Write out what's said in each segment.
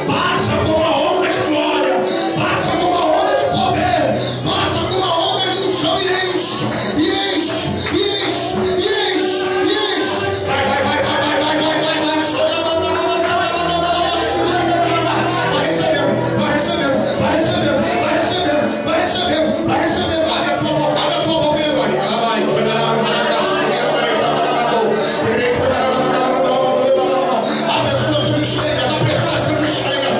Passa com uma onda de glória, passa com uma onda de poder, passa com uma onda de unção e enche, e enche, e enche, e enche, e enche. Vai, vai, vai, vai, vai, vai, vai, vai, vai, vai recebendo, vai recebendo, vai recebendo, vai recebendo, vai recebendo, vai recebendo. Abre a tua boca vergonha. Há pessoas sendo cheias, há pessoas sendo cheias,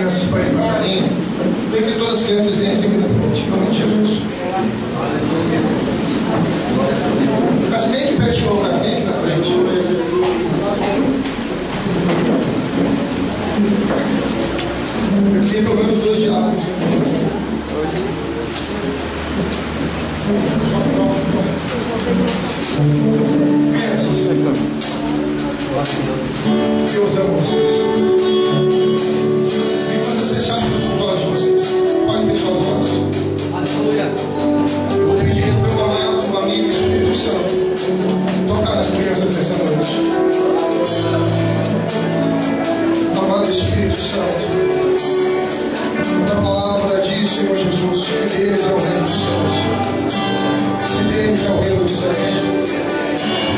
crianças para ir passarinho, tem que todas as crianças descem aqui na frente, em nome de Jesus. Mas bem que pertinho ao cara, bem aqui na frente. Eu queria pelo menos 2 diáconos. Crianças, Deus ama vocês. E vocês fecharam os olhos de vocês. Podem fechar os olhos. Aleluia. Eu vou pedir para o meu amado, um amigo, Espírito Santo, tocar nas crianças nessa noite. Amado Espírito Santo, a palavra diz, Senhor Jesus, que deles é o reino dos céus. Que deles é o reino dos céus.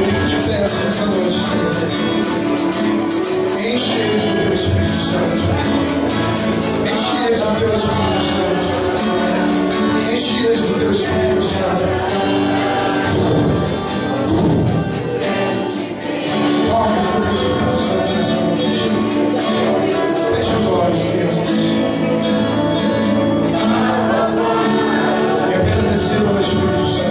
Eu te peço nessa noite, Senhor. Enche eles do teu Espírito Santo. Enche eles do teu Espírito Santo. Enche eles do teu Espírito Santo. Toque o teu Espírito Santo nessa noite. Feche os olhos, crianças. E apenas receba o Espírito Santo.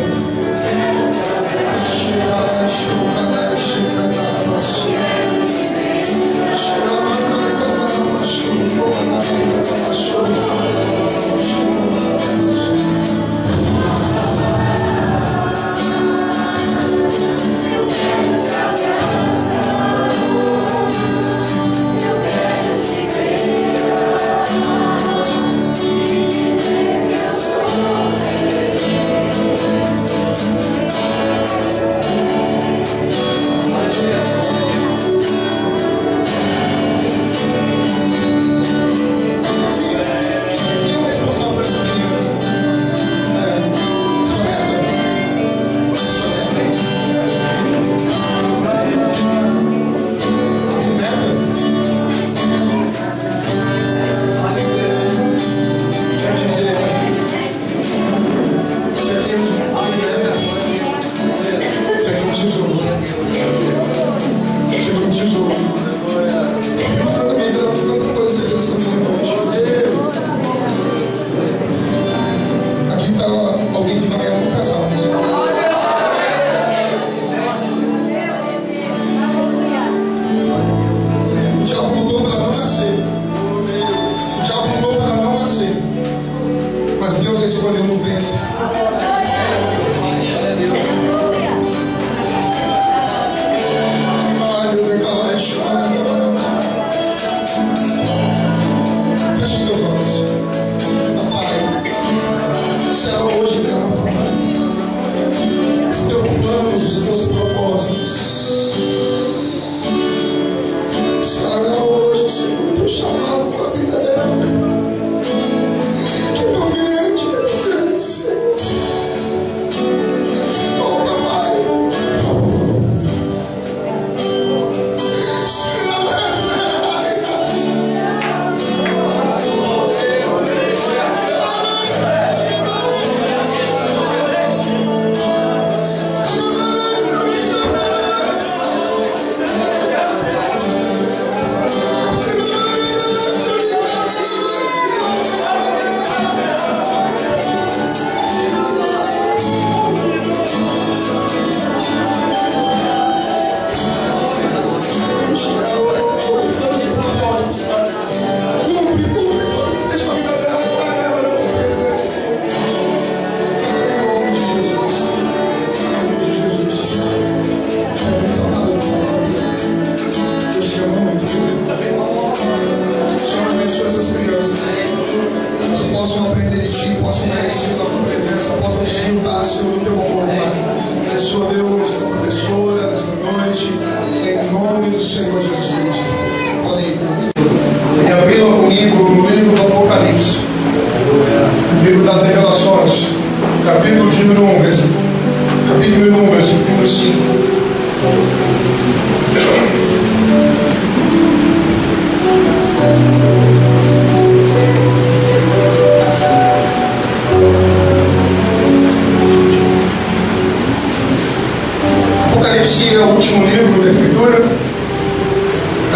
Apocalipse é o último livro da Escritura,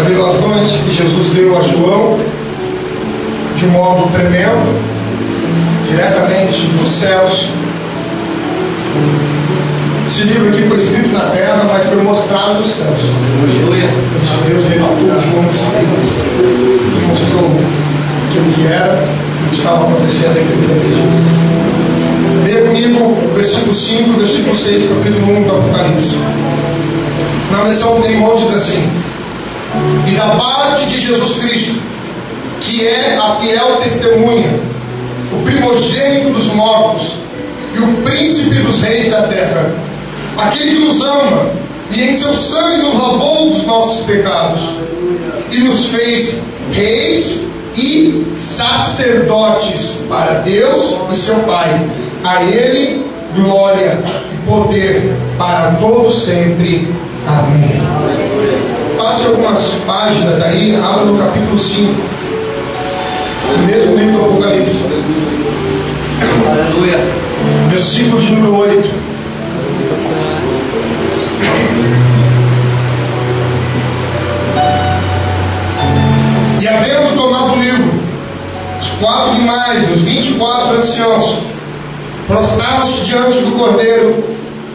as revelações que Jesus deu a João. de modo tremendo, diretamente dos céus. Esse livro aqui foi escrito na terra, mas foi mostrado nos céus. Deus relatou João e mostrou aquilo que era e o que estava acontecendo naquele período. Leia comigo o versículo 5 e o versículo 6 do capítulo 1 do Apocalipse. Na versão do irmão diz assim: e da parte de Jesus Cristo, que é a fiel testemunha, o primogênito dos mortos e o príncipe dos reis da terra, aquele que nos ama e em seu sangue nos lavou dos nossos pecados e nos fez reis e sacerdotes para Deus e seu Pai. A Ele glória e poder para todos sempre. Amém. Passe algumas páginas aí, abra no capítulo 5, o mesmo livro do Apocalipse. Aleluia. Versículo de número 8. E havendo tomado o livro, os 4 animais, os 24 anciãos, prostraram-se diante do Cordeiro,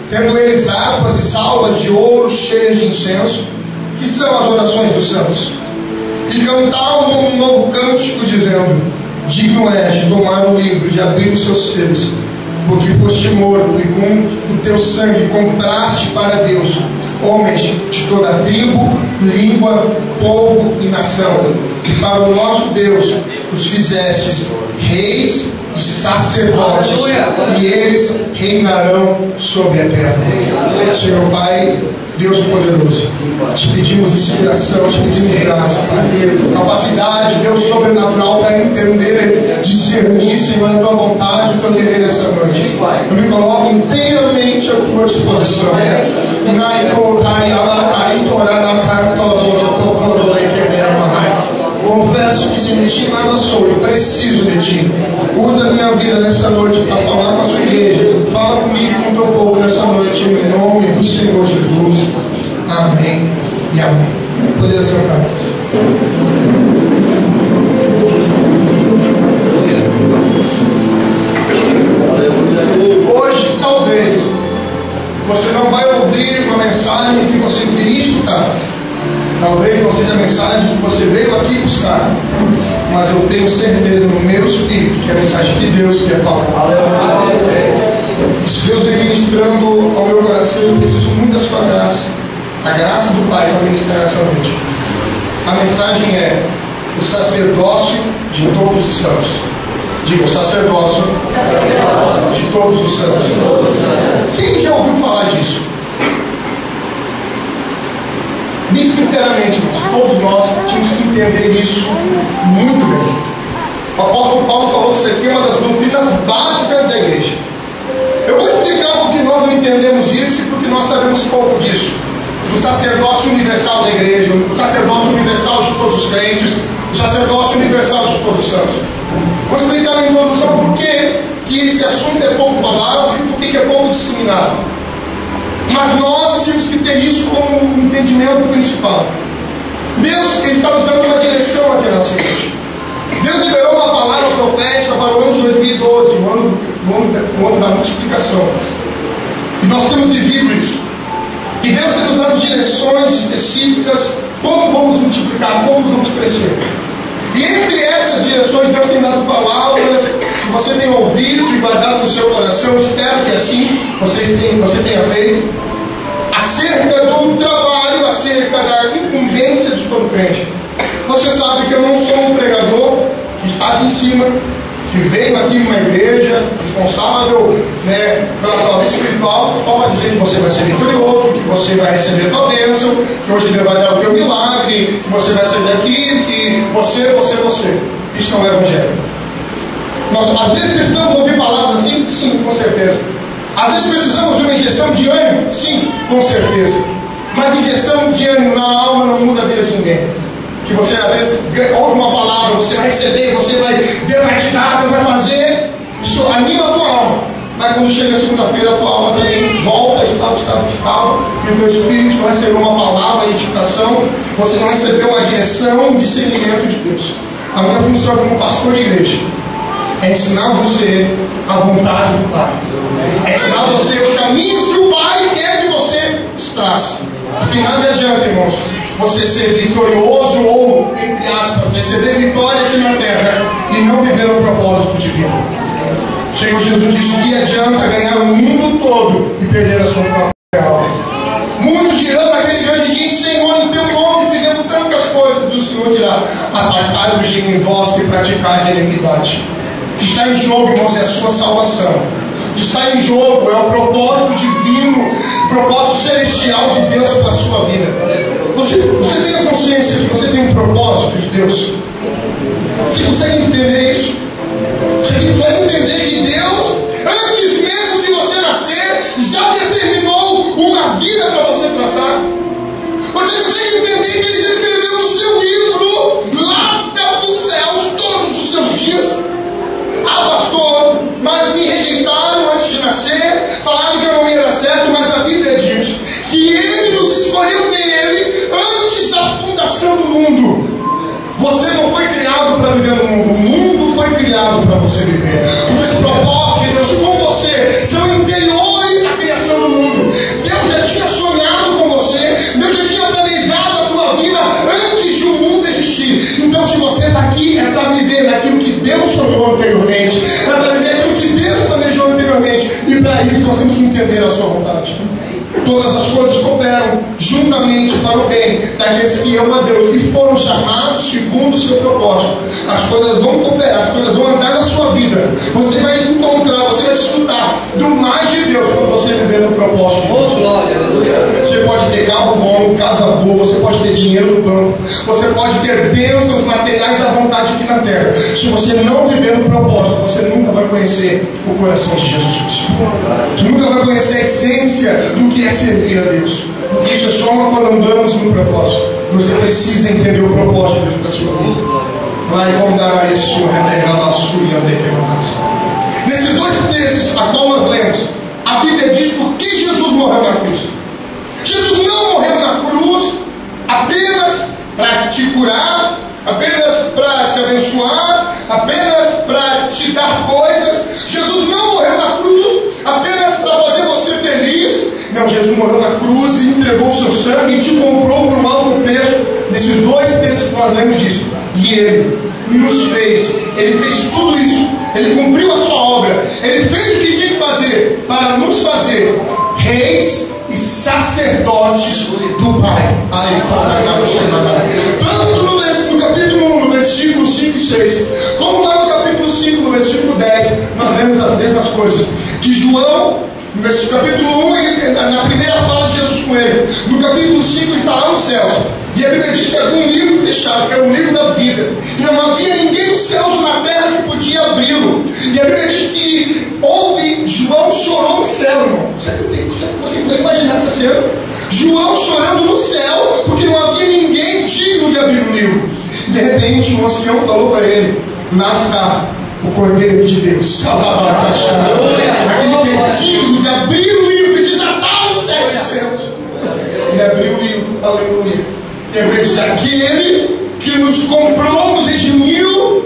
tendo eles harpas e salvas de ouro cheias de incenso, que são as orações dos santos. E cantavam um novo cântico, dizendo: digno és de tomar o livro, de abrir os seus selos, porque foste morto e com o teu sangue compraste para Deus homens de toda a tribo, língua, povo e nação. E para o nosso Deus os fizestes reis e sacerdotes, e eles reinarão sobre a terra. Senhor Pai, Deus poderoso, te pedimos inspiração, te pedimos graça, Pai. Capacidade, Deus sobrenatural, para entender, discernir, Senhor, a tua vontade, o teu querer nessa noite. Eu me coloco inteiramente à tua disposição. Confesso que sem ti nada sou, eu preciso de ti. Usa a minha vida nessa noite para falar com a sua igreja. Fala comigo e com o teu povo nessa noite, em nome do Senhor Jesus. Amém e amém. Poderia sentar. Hoje, talvez, você não vai ouvir uma mensagem que você queria escutar. Talvez não seja a mensagem que você veio aqui buscar, mas eu tenho certeza no meu espírito que é a mensagem que Deus quer falar. Se Deus vem ministrando ao meu coração, eu preciso muito da sua graça, a graça do Pai para ministrar essa noite. A mensagem é o sacerdócio de todos os santos. Diga, o sacerdócio de todos os santos. Quem já ouviu falar disso? Bem sinceramente, irmãos, todos nós tínhamos que entender isso muito bem. O apóstolo Paulo falou que isso aqui é uma das doutrinas básicas da igreja. Eu vou explicar porque nós não entendemos isso e porque nós sabemos pouco disso. O sacerdócio universal da igreja, o sacerdócio universal de todos os crentes, o sacerdócio universal de todos os santos. Vou explicar na introdução por que esse assunto é pouco falado e por que é pouco disseminado. Mas nós temos que ter isso como um entendimento principal. Deus está nos dando uma direção aqui na nossa igreja. Deus liberou uma palavra profética para o ano de 2012, o ano da multiplicação. E nós temos vivido isso. E Deus tem nos dado direções específicas, como vamos multiplicar, como vamos crescer. E entre essas direções, Deus tem dado palavras que você tem ouvido e guardado no seu coração. Espero que assim você tenha feito, acerca do trabalho, acerca da incumbência de todo crente. Você sabe que eu não sou um pregador que está aqui em cima, que veio aqui numa igreja responsável, pela prova espiritual, só para dizer que você vai ser vitorioso, que você vai receber a tua bênção, que hoje Deus vai dar o teu milagre, que você vai sair daqui, que você. Isso não é evangelho. Nós às vezes precisamos ouvir palavras assim? Sim, com certeza. Às vezes precisamos de uma injeção de ânimo? Sim, com certeza. Mas injeção de ânimo na alma não muda a vida de ninguém. Que você às vezes ouve uma palavra, você vai receber, Deus vai te dar, Deus vai fazer. Isso anima a tua alma. Mas quando chega a segunda-feira, a tua alma também volta a estado que estava, e o teu espírito não recebeu uma palavra de edificação, você não recebeu uma direção, um discernimento de Deus. A minha função como pastor de igreja é ensinar você a vontade do Pai. É ensinar você os caminhos que o Pai quer que você trace. Porque nada adianta, irmãos, você ser vitorioso ou, entre aspas, receber vitória aqui na terra e não viver o propósito divino. O Senhor Jesus disse que adianta ganhar o mundo todo e perder a sua própria alma. Muitos dirão naquele grande dia: Senhor, em teu nome fizemos tantas coisas. E o Senhor dirá: apartai-vos de mim, vós que praticais a iniquidade. O que está em jogo, irmãos, é a sua salvação. O que está em jogo é o propósito divino, o propósito celestial de Deus para a sua vida. Você tem a consciência que você tem um propósito de Deus? Você consegue entender isso? Você consegue entender que Deus, antes mesmo de você nascer, já determinou uma vida para você traçar? Você consegue entender que Ele já escreveu no seu livro, lá dos céus, todos os seus dias? Ah, pastor, mas me rejeitaram antes de nascer, falaram que eu não ia dar certo, mas a Bíblia diz que Ele nos escolheu nele antes da fundação do mundo. Você não foi criado para viver no mundo, o mundo foi criado para você viver. Porque os propósitos de Deus com você são anteriores à criação do mundo. Deus já tinha sonhado com você, Deus já tinha planejado a tua vida antes de o mundo existir. Então, se você está aqui, é para viver naquilo que Deus sonhou anteriormente, é para viver aquilo que Deus planejou anteriormente. E para isso nós temos que entender a sua vontade. Todas as coisas cooperam juntamente para o bem daqueles que amam a Deus e foram chamados segundo o seu propósito. As coisas vão cooperar, as coisas vão andar na sua vida. Você vai encontrar, você vai desfrutar do mais de Deus quando você viver no propósito de Deus. Você pode ter carro bom, casa boa, você pode ter dinheiro no banco, você pode ter bênçãos materiais à vontade aqui na terra. Se você não viver no propósito, você nunca vai conhecer o coração de Jesus Cristo. Você nunca vai conhecer a essência do que é servir a Deus. Isso é só quando andamos no propósito. Você precisa entender o propósito de Deus para a sua vida. Lá e condará esse Nesses dois textos a qual nós lemos, a Bíblia diz por que Jesus morreu na cruz. Jesus não morreu na cruz apenas para te curar, apenas para te abençoar, apenas para te dar coisas. Jesus não morreu na cruz apenas para fazer você feliz. Não, Jesus morreu na cruz e entregou o seu sangue e te comprou por um alto preço. Nesses dois textos que nós lemos disso. E Ele nos fez, Ele fez tudo isso, Ele cumpriu a sua obra, Ele fez o que tinha que fazer para nos fazer reis e sacerdotes do Pai. Tanto no capítulo 1, no versículo 5 e 6, como lá no capítulo 5, no versículo 10, nós lemos as mesmas coisas. Que João, no capítulo 1, na primeira fala de Jesus com ele, no capítulo 5 está lá nos céus. E a Bíblia diz que havia um livro fechado, que era o livro da vida. E não havia ninguém nos céus ou na terra que podia abri-lo. E a Bíblia diz que João chorou no céu, irmão. Você consegue imaginar essa cena? João chorando no céu, porque não havia ninguém digno de abrir o livro. E de repente um ancião falou para ele: lá está o Cordeiro de Deus. Aquele que é digno de abrir o livro e desatar os 7 selos. Ele abriu o livro, aleluia. E a Bíblia diz: aquele que nos comprou, nos redimiu,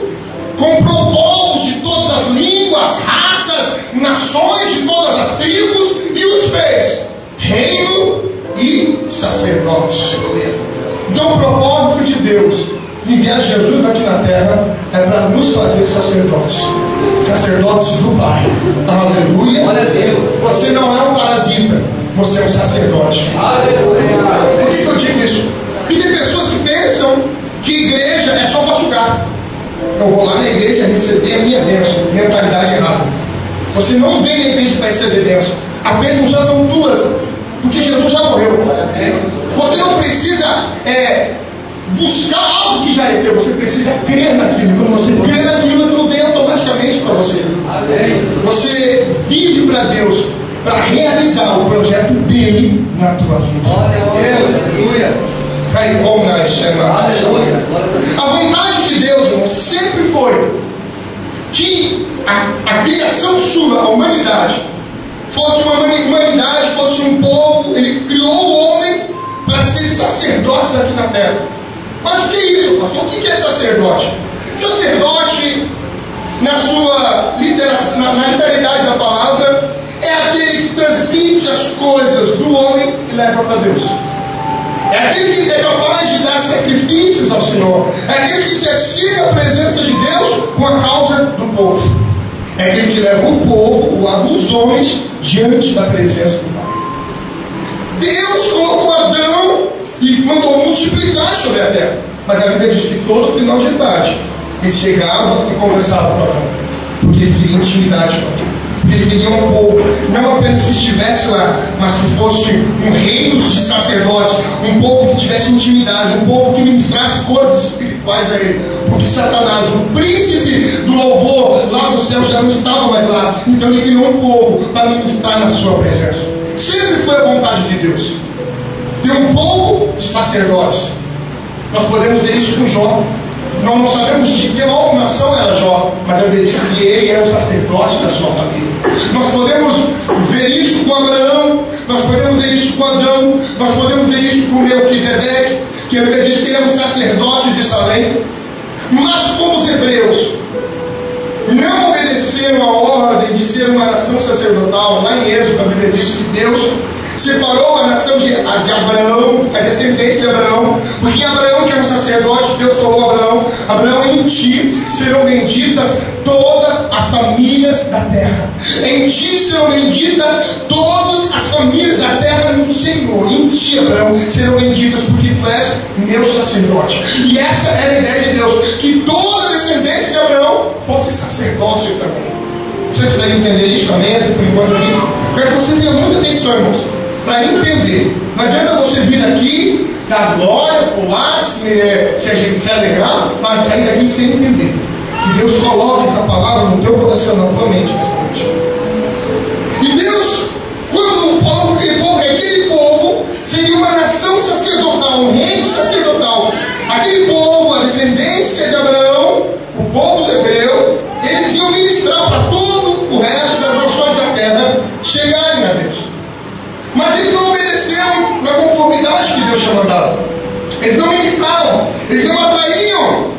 comprou povos de todas as línguas, raças, nações, de todas as tribos, e os fez reino e sacerdote. Então o propósito de Deus enviar Jesus aqui na terra é para nos fazer sacerdotes, sacerdotes do Pai. Aleluia. Você não é um parasita, você é um sacerdote. Aleluia. Por que eu digo isso? Porque tem pessoas que pensam que igreja é só para sugar. Eu vou lá na igreja receber a minha bênção. Mentalidade errada. Você não vem na igreja para receber bênção. As bênçãos já são tuas, porque Jesus já morreu. Você não precisa buscar algo que já é teu. Você precisa crer naquilo. Quando você crê naquilo, aquilo vem automaticamente para você. Você vive para Deus, para realizar o projeto dele na tua vida. Aleluia. A vontade de Deus, irmão, sempre foi que a criação sua, a humanidade, fosse uma humanidade, fosse um povo. Ele criou o homem para ser sacerdotes aqui na terra. Mas o que é isso, pastor? O que é sacerdote? Sacerdote, na literalidade da palavra, é aquele que transmite as coisas do homem e leva para Deus. É aquele que é capaz de dar sacrifícios ao Senhor. É aquele que se assina à presença de Deus com a causa do povo. É aquele que leva o povo, os homens, diante da presença do Pai. Deus colocou Adão e mandou multiplicar sobre a terra. Mas a Bíblia diz que todo final de tarde ele chegava e conversava com Adão, porque ele queria intimidade com Adão, porque ele queria um povo, não apenas que estivesse lá, mas que fosse um reino de sacerdotes, um povo que tivesse intimidade, um povo que ministrasse coisas espirituais a ele, porque Satanás, o príncipe do louvor lá do céu, já não estava mais lá. Então ele criou um povo para ministrar na sua presença. Sempre foi a vontade de Deus ter um povo de sacerdotes. Nós podemos ver isso com Jó. Nós não sabemos de que nação era Jó, mas a Bíblia diz que ele era o sacerdote da sua família. Nós podemos ver isso com Abraão, nós podemos ver isso com Adão, nós podemos ver isso com Melquisedeque, que a Bíblia diz que ele era um sacerdote de Salém. Mas como os hebreus não obedeceram a ordem de ser uma nação sacerdotal, lá em Êxodo a Bíblia diz que Deus separou a nação de Abraão, a descendência de Abraão, porque Abraão, que era um sacerdote, Deus falou a Abraão, em ti serão benditas todas as famílias da terra. Em ti serão benditas todas as famílias da terra do Senhor. Em ti, Abraão, serão benditas, porque tu és meu sacerdote. E essa era a ideia de Deus, que toda a descendência de Abraão fosse sacerdote também. Você precisa entender isso, amém? Por enquanto aqui, quero que você tenha muita atenção, irmãos, para entender. Não adianta você vir aqui, dar glória, pular, se alegrar, mas sair daqui sem entender. Que Deus coloque essa palavra no teu coração, na tua mente nessa noite. E Deus, quando falou com aquele povo seria uma nação sacerdotal, um reino sacerdotal. Aquele povo, a descendência de Abraão, o povo hebreu, eles iam ministrar para todo o resto das nações da terra chegarem a Deus. Mas eles não obedeceram na conformidade que Deus tinha mandado. Eles não ministraram, eles não atraíam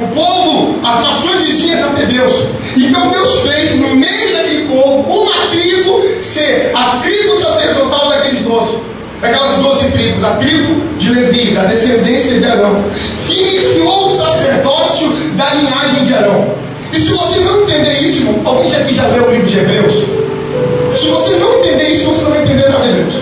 o povo, as nações vizinhas até Deus. Então Deus fez no meio daquele povo uma tribo ser a tribo sacerdotal daqueles 12. Daquelas 12 tribos, a tribo de Levi, da descendência de Arão, que iniciou o sacerdócio da linhagem de Arão. E se você não entender isso, irmão, alguém aqui já leu o livro de Hebreus? Se você não entender isso, você não vai entender nada de Hebreus.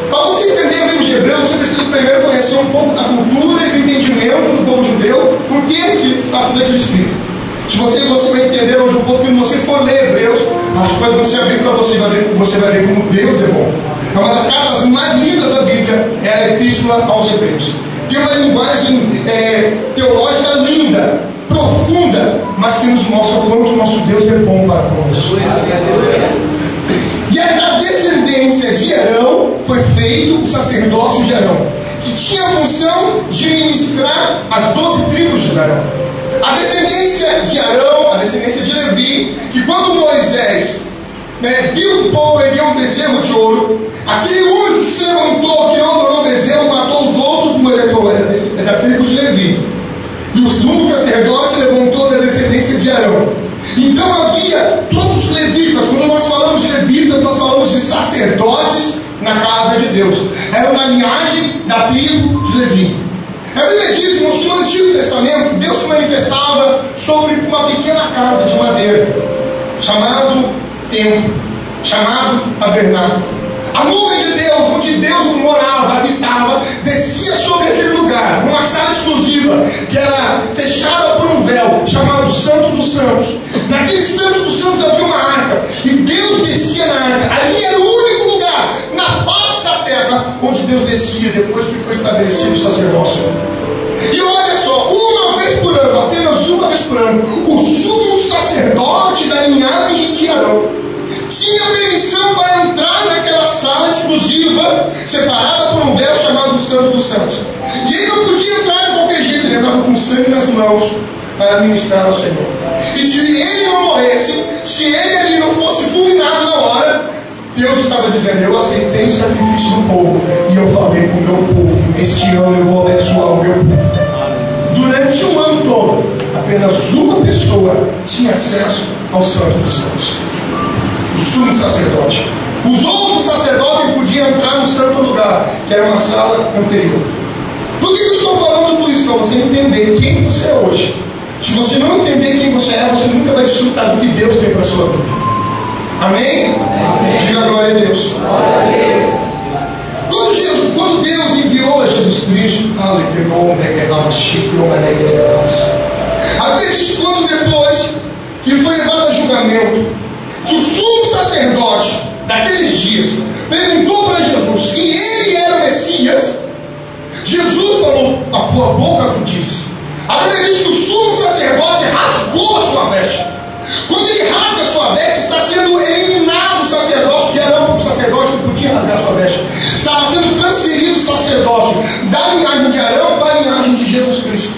Para você entender o livro de Hebreus, você precisa primeiro conhecer um pouco da cultura e do entendimento do povo judeu, por que está tudo aquilo escrito. Se você vai entender hoje um pouco, quando você for ler Hebreus, as coisas vão se abrir para você, você vai ver como Deus é bom. É uma das cartas mais lindas da Bíblia, é a Epístola aos Hebreus. Tem uma linguagem teológica linda, profunda, mas que nos mostra o quanto o nosso Deus é bom para conosco. E a descendência de Arão foi feito o sacerdócio de Arão, que tinha a função de ministrar as 12 tribos de Arão. A descendência de Arão, a descendência de Levi, que quando Moisés viu que o povo erguer um bezerro de ouro, aquele único que se levantou, que não adorou o bezerro, matou os outros, Moisés falou, é da tribo de Levi. E o sumo sacerdote levantou da descendência de Arão. Então havia todos os levitas. Quando nós falamos de levitas, nós falamos de sacerdotes na casa de Deus. Era uma linhagem da tribo de Levi. A Bíblia diz, irmãos, que no Antigo Testamento Deus se manifestava sobre uma pequena casa de madeira, chamado templo, chamado tabernáculo. A nuvem de Deus, onde Deus morava, habitava, descia sobre aquele lugar, numa sala exclusiva, que era fechada por um véu, chamado Santo dos Santos. Naquele Santo dos Santos havia uma arca, e Deus descia na arca. Ali era o único lugar, na face da terra, onde Deus descia, depois que foi estabelecido o sacerdócio. E olha só, uma vez por ano, apenas uma vez por ano, o sumo sacerdote da linhagem de Arão tinha permissão para entrar naquela sala exclusiva, separada por um véu chamado Santo dos Santos. E ele não podia entrar de qualquer jeito, ele entrava com sangue nas mãos para ministrar ao Senhor. E se ele não morresse, se ele ali não fosse fulminado na hora, Deus estava dizendo, eu aceitei o sacrifício do povo, e eu falei com o meu povo, este ano eu vou abençoar o meu povo. Durante um ano todo, apenas uma pessoa tinha acesso ao Santo dos Santos: o sumo sacerdote. Os outros sacerdotes podiam entrar no santo lugar, que era uma sala anterior. Por que eu estou falando tudo isso? Para você entender quem você é hoje. Se você não entender quem você é, você nunca vai desfrutar do que Deus tem para a sua vida. Amém? Amém. Diga glória a Deus. Glória a Deus. Quando Deus enviou a Jesus Cristo, a Bíblia diz quando depois que ele foi levado a julgamento, que o sumo sacerdote daqueles dias perguntou para Jesus se ele era o Messias. Jesus falou: a tua boca tu disse. A Bíblia diz que o sumo sacerdote rasgou a sua veste. Quando ele rasga a sua veste, está sendo eliminado o sacerdócio de Arão, porque o sacerdote não podia rasgar a sua veste. Estava sendo transferido o sacerdócio da linhagem de Arão para a linhagem de Jesus Cristo.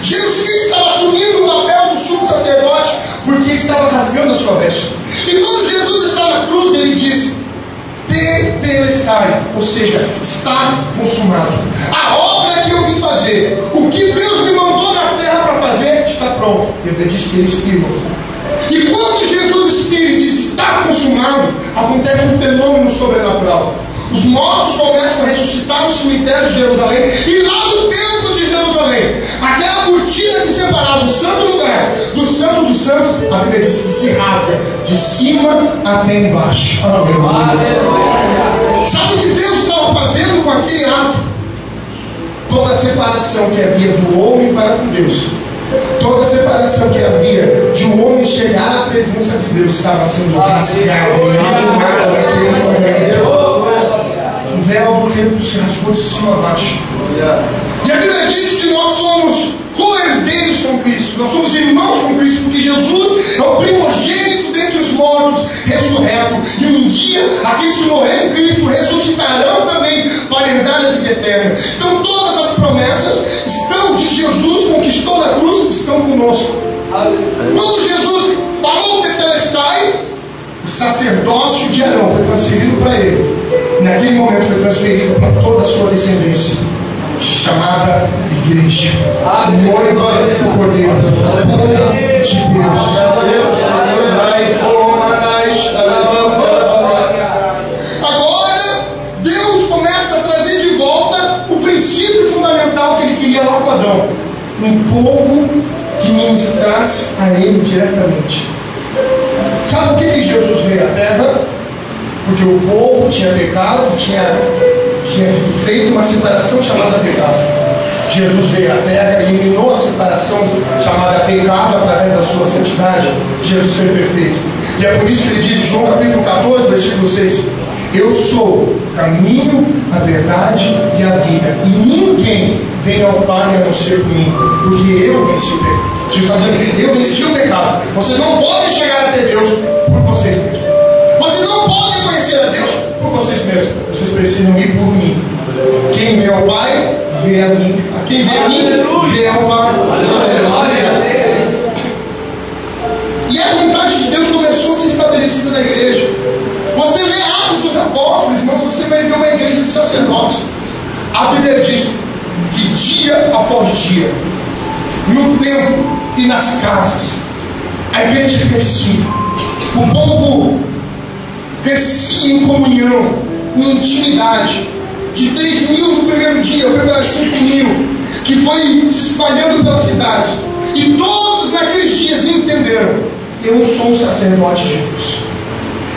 Jesus Cristo estava assumindo o papel do sumo sacerdote porque ele estava rasgando a sua veste. E quando Jesus está na cruz, ele diz: tetelestai, ou seja, está consumado. A obra que eu vim fazer, o que Deus me mandou na terra para fazer, está pronto. Ele diz que ele expirou. E quando Jesus expira e diz está consumado, acontece um fenômeno sobrenatural. Os mortos começam a ressuscitar no cemitério de Jerusalém, e lá no templo de Jerusalém, aquela cortina que separava o santo lugar do santo dos santos, a Bíblia diz que se rasga de cima até embaixo. Sabe o que Deus estava fazendo com aquele ato? Toda a separação que havia do homem para com Deus, toda a separação que havia de um homem chegar à presença de Deus, estava sendo rasgada, eliminada naquele momento. O véu do templo se rasgou de cima a baixo. E a Bíblia diz que nós somos co-herdeiros com Cristo, nós somos irmãos com Cristo, porque Jesus é o primogênito dentre os mortos, ressurreto. E um dia, aqueles que morreram em Cristo ressuscitarão também para herdar a vida eterna. Então todas as promessas estão que Jesus conquistou na cruz, estão conosco. Quando Jesus falou tetelestai, o sacerdócio de Arão foi transferido para ele. Naquele momento foi transferido para toda a sua descendência, chamada igreja, noiva do Cordeiro, povo de Deus. Agora Deus começa a trazer de volta o princípio fundamental que ele queria lá com Adão: um povo que ministrasse a ele diretamente. Sabe por que Jesus veio à terra? Porque o povo tinha pecado, tinha sido feita uma separação chamada pecado. Jesus veio à terra e eliminou a separação chamada pecado através da sua santidade. Jesus foi perfeito. E é por isso que ele diz em João capítulo 14, versículo 6: eu sou o caminho, a verdade e a vida, e ninguém vem ao Pai a não ser por mim, porque eu venci o pecado. Eu venci o pecado. Vocês não podem chegar até Deus por vocês mesmos. Vocês não podem conhecer a Deus por vocês mesmos. Vocês precisam ir por mim. Quem vê ao Pai, vê a mim. A quem vê a mim, vê ao Pai. E a vontade de Deus começou a ser estabelecida na igreja. Você lê Atos dos Apóstolos, irmãos, você vai ver uma igreja de sacerdotes. A Bíblia diz que dia após dia, no templo e nas casas, a igreja crescia. O povo crescia em comunhão, em intimidade. De 3 mil no primeiro dia, foi para 5 mil, que foi se espalhando pelas cidades. E todos naqueles dias entenderam: eu sou um sacerdote de Deus.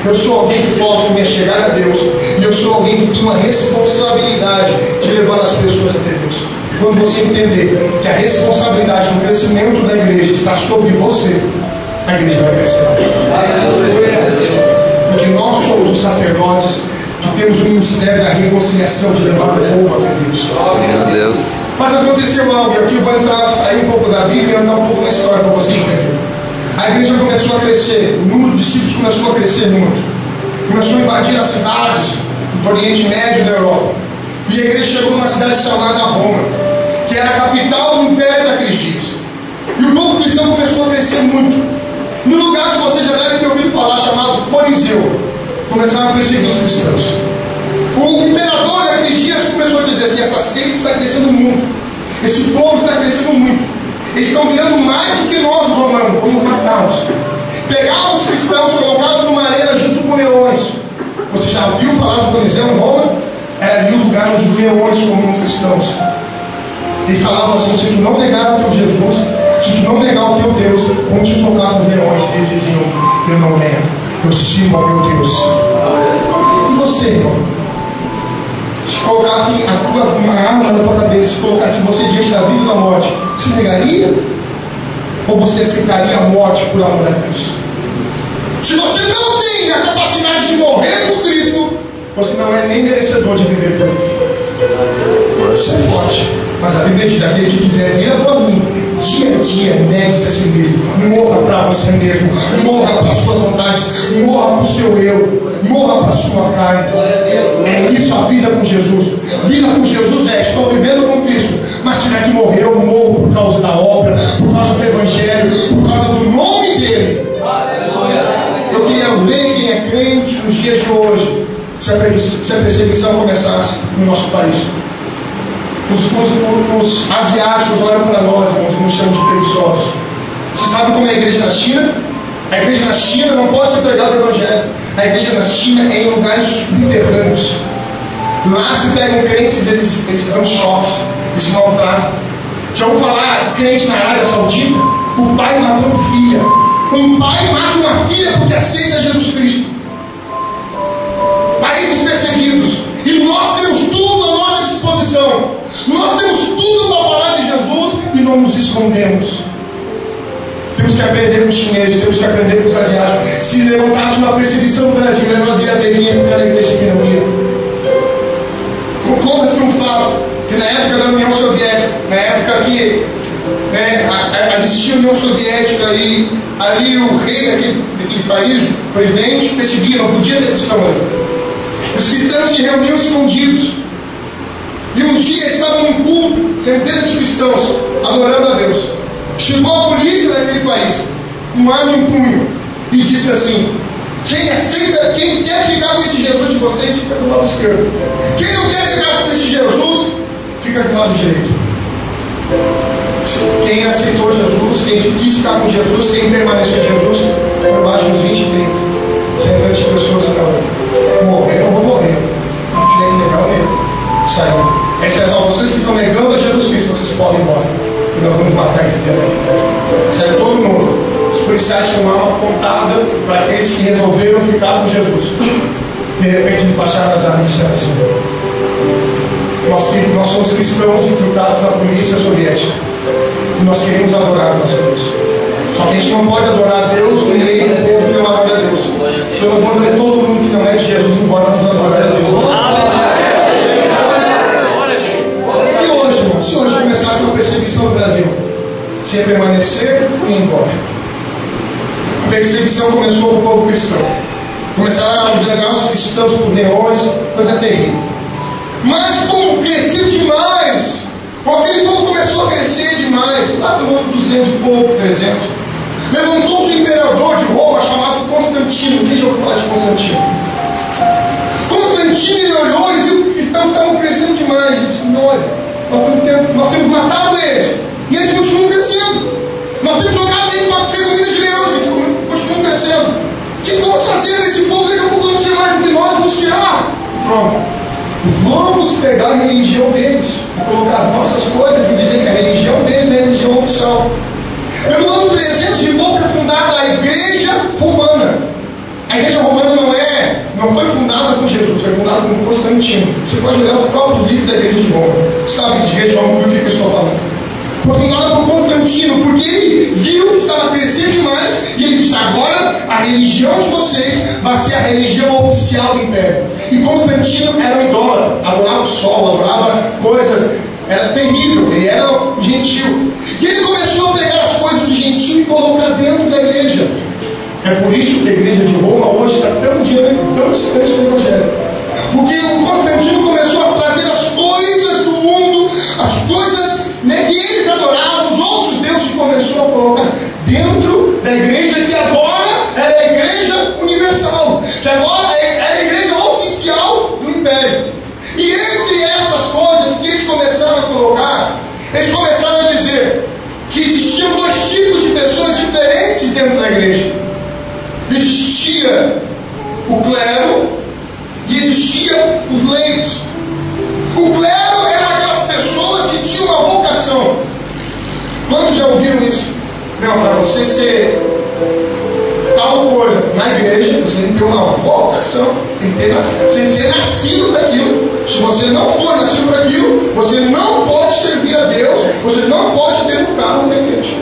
Eu sou alguém que posso me chegar a Deus. E eu sou alguém que tem uma responsabilidade de levar as pessoas até Deus. Quando você entender que a responsabilidade do crescimento da igreja está sobre você, a igreja vai crescer. Porque nós somos os sacerdotes que temos o ministério da reconciliação, de levar o povo até Deus. Mas aconteceu algo, e aqui eu vou entrar aí um pouco da Bíblia e andar um pouco na história para você entender. A igreja começou a crescer, o número de discípulos começou a crescer muito. Começou a invadir as cidades do Oriente Médio e da Europa. E a igreja chegou numa cidade chamada Roma, que era a capital do Império daqueles dias. E o povo cristão começou a crescer muito. No lugar que você já deve ter ouvido falar, chamado Coliseu, começaram a perseguir os cristãos. O imperador daqueles dias começou a dizer assim: essa seita está crescendo muito, esse povo está crescendo muito. Eles estão virando mais do que nós, os romanos. Vamos matá-los. Pegaram os cristãos, colocaram numa arena junto com leões. Você já viu falar do Coliseu em Roma? Era ali o lugar onde os leões comiam cristãos. Eles falavam assim: se tu não negar o teu Jesus, se tu não negar o teu Deus, vão te soltar os leões. Eles diziam: eu não nego, eu sirvo ao meu Deus. E você, irmão? Se colocassem uma arma na tua cabeça, se colocasse você diante da vida e da morte, você negaria? Ou você aceitaria a morte por amor a Cristo? Se você não tem a capacidade de morrer por Cristo, você não é nem merecedor de viver por Ele. Isso é forte. Mas a Bíblia diz: aquele que quiser vir após mim, dia a dia, negue-se a si mesmo. Morra para você mesmo. Morra para as suas vontades. Morra para o seu eu. Morra para a sua carne. É isso a vida com Jesus. Vida com Jesus é: estou vivendo com Cristo, mas se tiver que morrer, eu morro por causa da obra, por causa do Evangelho, por causa do nome dele. Eu queria ver quem é crente nos dias de hoje, se a perseguição começasse no nosso país. Os asiáticos olham para nós, irmãos, e nos chamam de preguiçosos. Você sabe como é a igreja na China? A igreja na China não pode ser pregada o Evangelho. A igreja na China é em lugares subterrâneos. Lá se pegam crentes e eles dão choques, eles maltratam. Já vou falar, crente na Arábia Saudita, o pai matando filha. Um pai mata uma filha porque aceita Jesus Cristo. Países perseguidos. E nós temos tudo à nossa disposição. Nós temos tudo para falar de Jesus e não nos escondemos. Temos que aprender com os chineses, temos que aprender com os asiáticos. Se levantasse uma perseguição no Brasil, nós ia ter pela igreja que não ia. Com contas que não falam, que na época da União Soviética, na época que existia a União Soviética e ali o rei daquele país, o presidente, perseguia, não podia ter cristão ali. Os cristãos se reuniam escondidos. E um dia estavam num culto, centenas de cristãos, adorando a Deus. Chegou a polícia daquele país, com arma em punho, e disse assim: quem quer ficar com esse Jesus de vocês, fica do lado esquerdo. Quem não quer ficar com esse Jesus, fica do lado direito. Quem aceitou Jesus, quem quis ficar com Jesus, quem permaneceu em Jesus, foi abaixo dos 20 e 30. Centenas de pessoas não morrer, não vou morrer. Não tiver que negar o medo. Saiu. Essas são vocês que estão negando a Jesus Cristo, vocês podem ir embora. E nós vamos matar esse tempo aqui. Saiu todo mundo. Os policiais tinham uma arma apontada para aqueles que resolveram ficar com Jesus. De repente eles baixaram as armas e disseram assim: nós somos cristãos infiltrados na polícia soviética. E nós queremos adorar o nosso Deus. Só que a gente não pode adorar a Deus no meio do povo que não adora a Deus. Então nós mandamos todo mundo que não é de Jesus embora, vamos adorar a Deus. Se hoje começasse uma perseguição no Brasil, se ia permanecer e ir embora. A perseguição começou com o povo cristão. Começaram a jogar os cristãos por leões, coisa terrível. Mas como cresceu demais, aquele povo começou a crescer demais, lá pelo ano 200 e pouco, 300, levantou-se o imperador de Roma chamado Constantino. Quem já ouviu falar de Constantino? Constantino, ele olhou e viu que os cristãos estavam crescendo demais. Ele disse: olha, nós temos matado eles, e eles continuam crescendo. Nós temos jogado eles para ter comida de leões, eles continuam crescendo. O que vamos fazer nesse povo? Daqui a pouco não ser mais do que nós, vamos tirar. Pronto. Vamos pegar a religião deles e colocar as nossas coisas e dizer que a religião deles é a religião oficial. Pelo ano 300 e pouco é fundada a Igreja Romana. A Igreja Romana não foi fundada por Jesus, foi fundada por Constantino. Você pode ler os próprios livros da Igreja de Roma. Sabe de Igreja de Roma do que eu estou falando? Foi fundada por Constantino, porque ele viu que estava crescendo demais e ele disse: agora a religião de vocês vai ser a religião oficial do Império. E Constantino era um idólatra, adorava o sol, adorava coisas, era terrível, ele era um gentil. E ele começou a pegar as coisas do gentil e colocar dentro da igreja. É por isso que a igreja de Roma hoje está tão distante do Evangelho. Porque o Constantino começou a trazer as coisas do mundo, as coisas que eles adoravam, os outros deuses, que começou a colocar dentro da igreja, que agora era a igreja universal, que agora era a igreja oficial do Império. E entre essas coisas que eles começaram a colocar, eles começaram a dizer que existia clero e existia os leigos. O clero eram aquelas pessoas que tinham uma vocação. Quantos já ouviram isso? Não, para você ser tal coisa na igreja, você tem que ter uma vocação, tem que ser nascido daquilo. Se você não for nascido daquilo, você não pode servir a Deus, você não pode ter um cargo na igreja.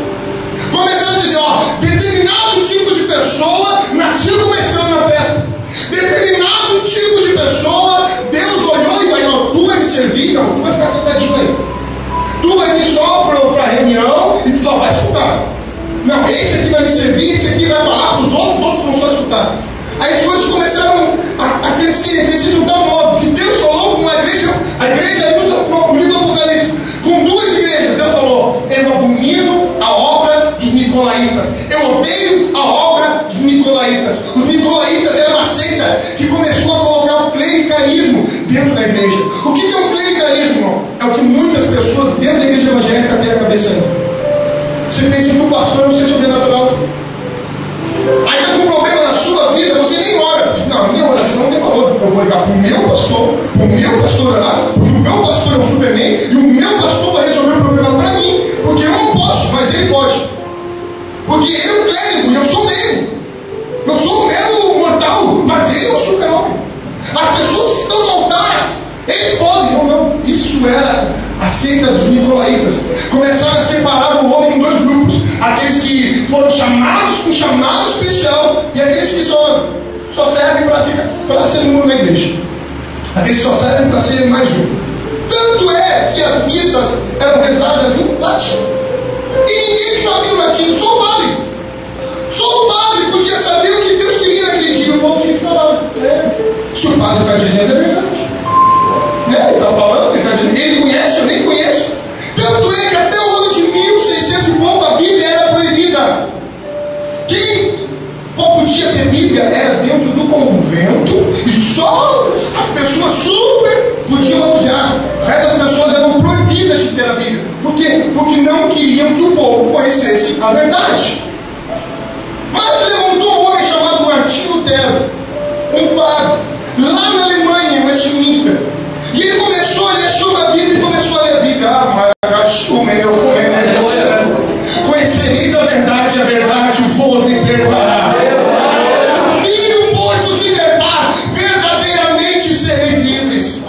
Começaram a dizer, determinado tipo de pessoa nasceu com uma estrela na testa. Determinado tipo de pessoa, Deus olhou e falou, tu vai me servir, não, tu vai ficar sentadinho aí. Tu vai vir só para a reunião e tu só vai escutar. Não, esse aqui vai me servir, esse aqui vai falar para os outros vão só escutar. Aí as coisas começaram a crescer de tal modo que Deus falou com a igreja no livro do Apocalipse, com duas igrejas. Deus falou, eu abomino a obra dos nicolaítas, eu odeio a obra dos nicolaítas. Os nicolaítas eram uma seita que começou a colocar o clericalismo dentro da igreja. O que é um clericalismo, irmão? É o que muitas pessoas dentro da igreja evangélica têm a cabeça ainda. Você pensa que o pastor não seja sobrenatural. Aí está com um problema na sua vida, você nem ora. Não, minha oração não tem valor. Eu vou ligar para o meu pastor orar, porque o meu pastor é um Superman e o meu pastor vai resolver o problema para mim, porque eu não posso, mas ele pode. Porque eu clérigo, eu sou leigo. Eu sou um mero mortal, mas ele é o super-homem. As pessoas que estão no altar, eles podem ou não. Isso era a seita dos nicolaítas. Começaram a separar o homem em dois grupos: aqueles que foram chamados com chamado especial e aqueles que só servem para ser número na igreja. Aqueles que só servem para ser mais um. Tanto é que as missas eram rezadas em latim. E ninguém sabia o latim, só o padre. Só o padre podia saber o que Deus queria naquele dia. O povo tinha que ficar lá. Se o padre está dizendo, é verdade. Ele está falando, ele está dizendo, ele conhece, eu nem conheço. Tanto é que até o ano de 1600 e pouco a Bíblia era proibida. Quem podia ter Bíblia era dentro do convento e só as pessoas super podiam usar. O resto das pessoas eram proibidas de ter a Bíblia. Por quê? Porque não queriam que o povo conhecesse a verdade. Mas se levantou um homem chamado Martinho Lutero, um padre, lá na Alemanha, em Westminster. E ele começou, ele achou a Bíblia e começou a ler a Bíblia. Conhecereis a verdade vos libertará. Filho, pois, vos libertar, verdadeiramente sereis livres.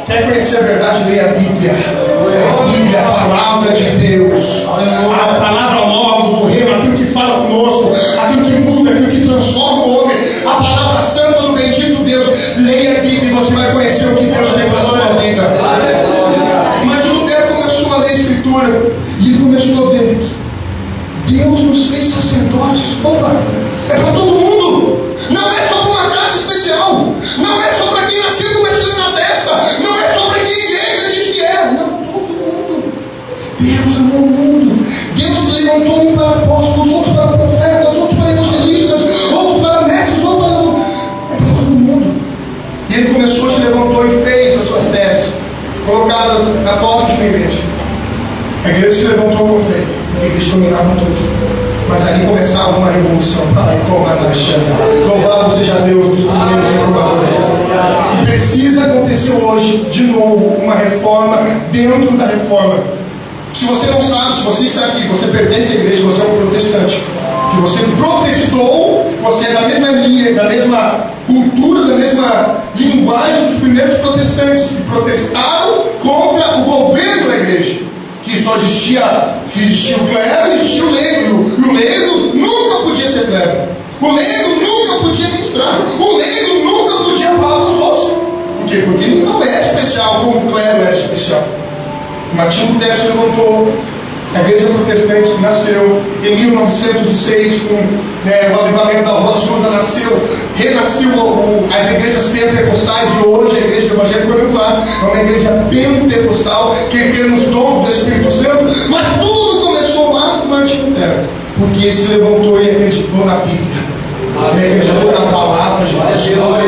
Quer conhecer a verdade? Leia a Bíblia. A Bíblia, a palavra de Deus. A palavra logos, o rema, aquilo que fala conosco, aquilo que muda, aquilo que transforma o homem. A palavra santa do bendito Deus. Leia a Bíblia e você vai conhecer o que Deus tem para a sua vida. Mas Lutero começou a ler a Escritura e ele começou a ver: Deus nos fez sacerdotes. Opa, é para todo mundo. Não é só para uma classe especial. Não é só para quem nasceu com uma estrela na testa. Não é só para quem a igreja diz que é. Não, todo mundo. Deus amou o mundo. Deus levantou um para apóstolos, outro para profetas, outro para evangelistas, outro para mestres, outro para... É para todo mundo. E ele começou, se levantou e fez as suas teses, colocadas na porta de uma igreja. A igreja se levantou contra ele, porque eles dominavam tudo. Mas ali começava uma revolução. Louvado seja Deus dos primeiros reformadores. E precisa acontecer hoje, de novo, uma reforma dentro da reforma. Se você não sabe, se você está aqui, você pertence à igreja, você é um protestante, que você protestou, você é da mesma linha, da mesma cultura, da mesma linguagem dos primeiros protestantes, que protestaram contra o governo da igreja, que só existia o clero e existia o leigo. E o leigo nunca podia ser clero. O leigo nunca podia ministrar. O leigo nunca podia falar para os outros. Por quê? Porque ele não é especial como o clero era especial. Martinho Lutero se levantou. A igreja protestante nasceu em 1906 com o avivamento da Rosa Souza, renasceu as igrejas pentecostais de hoje. A igreja evangélica é uma igreja pentecostal que tem os dons do Espírito Santo, mas tudo começou lá com Martinho Lutero, porque ele se levantou e acreditou na Bíblia, ele acreditou na palavra de Deus.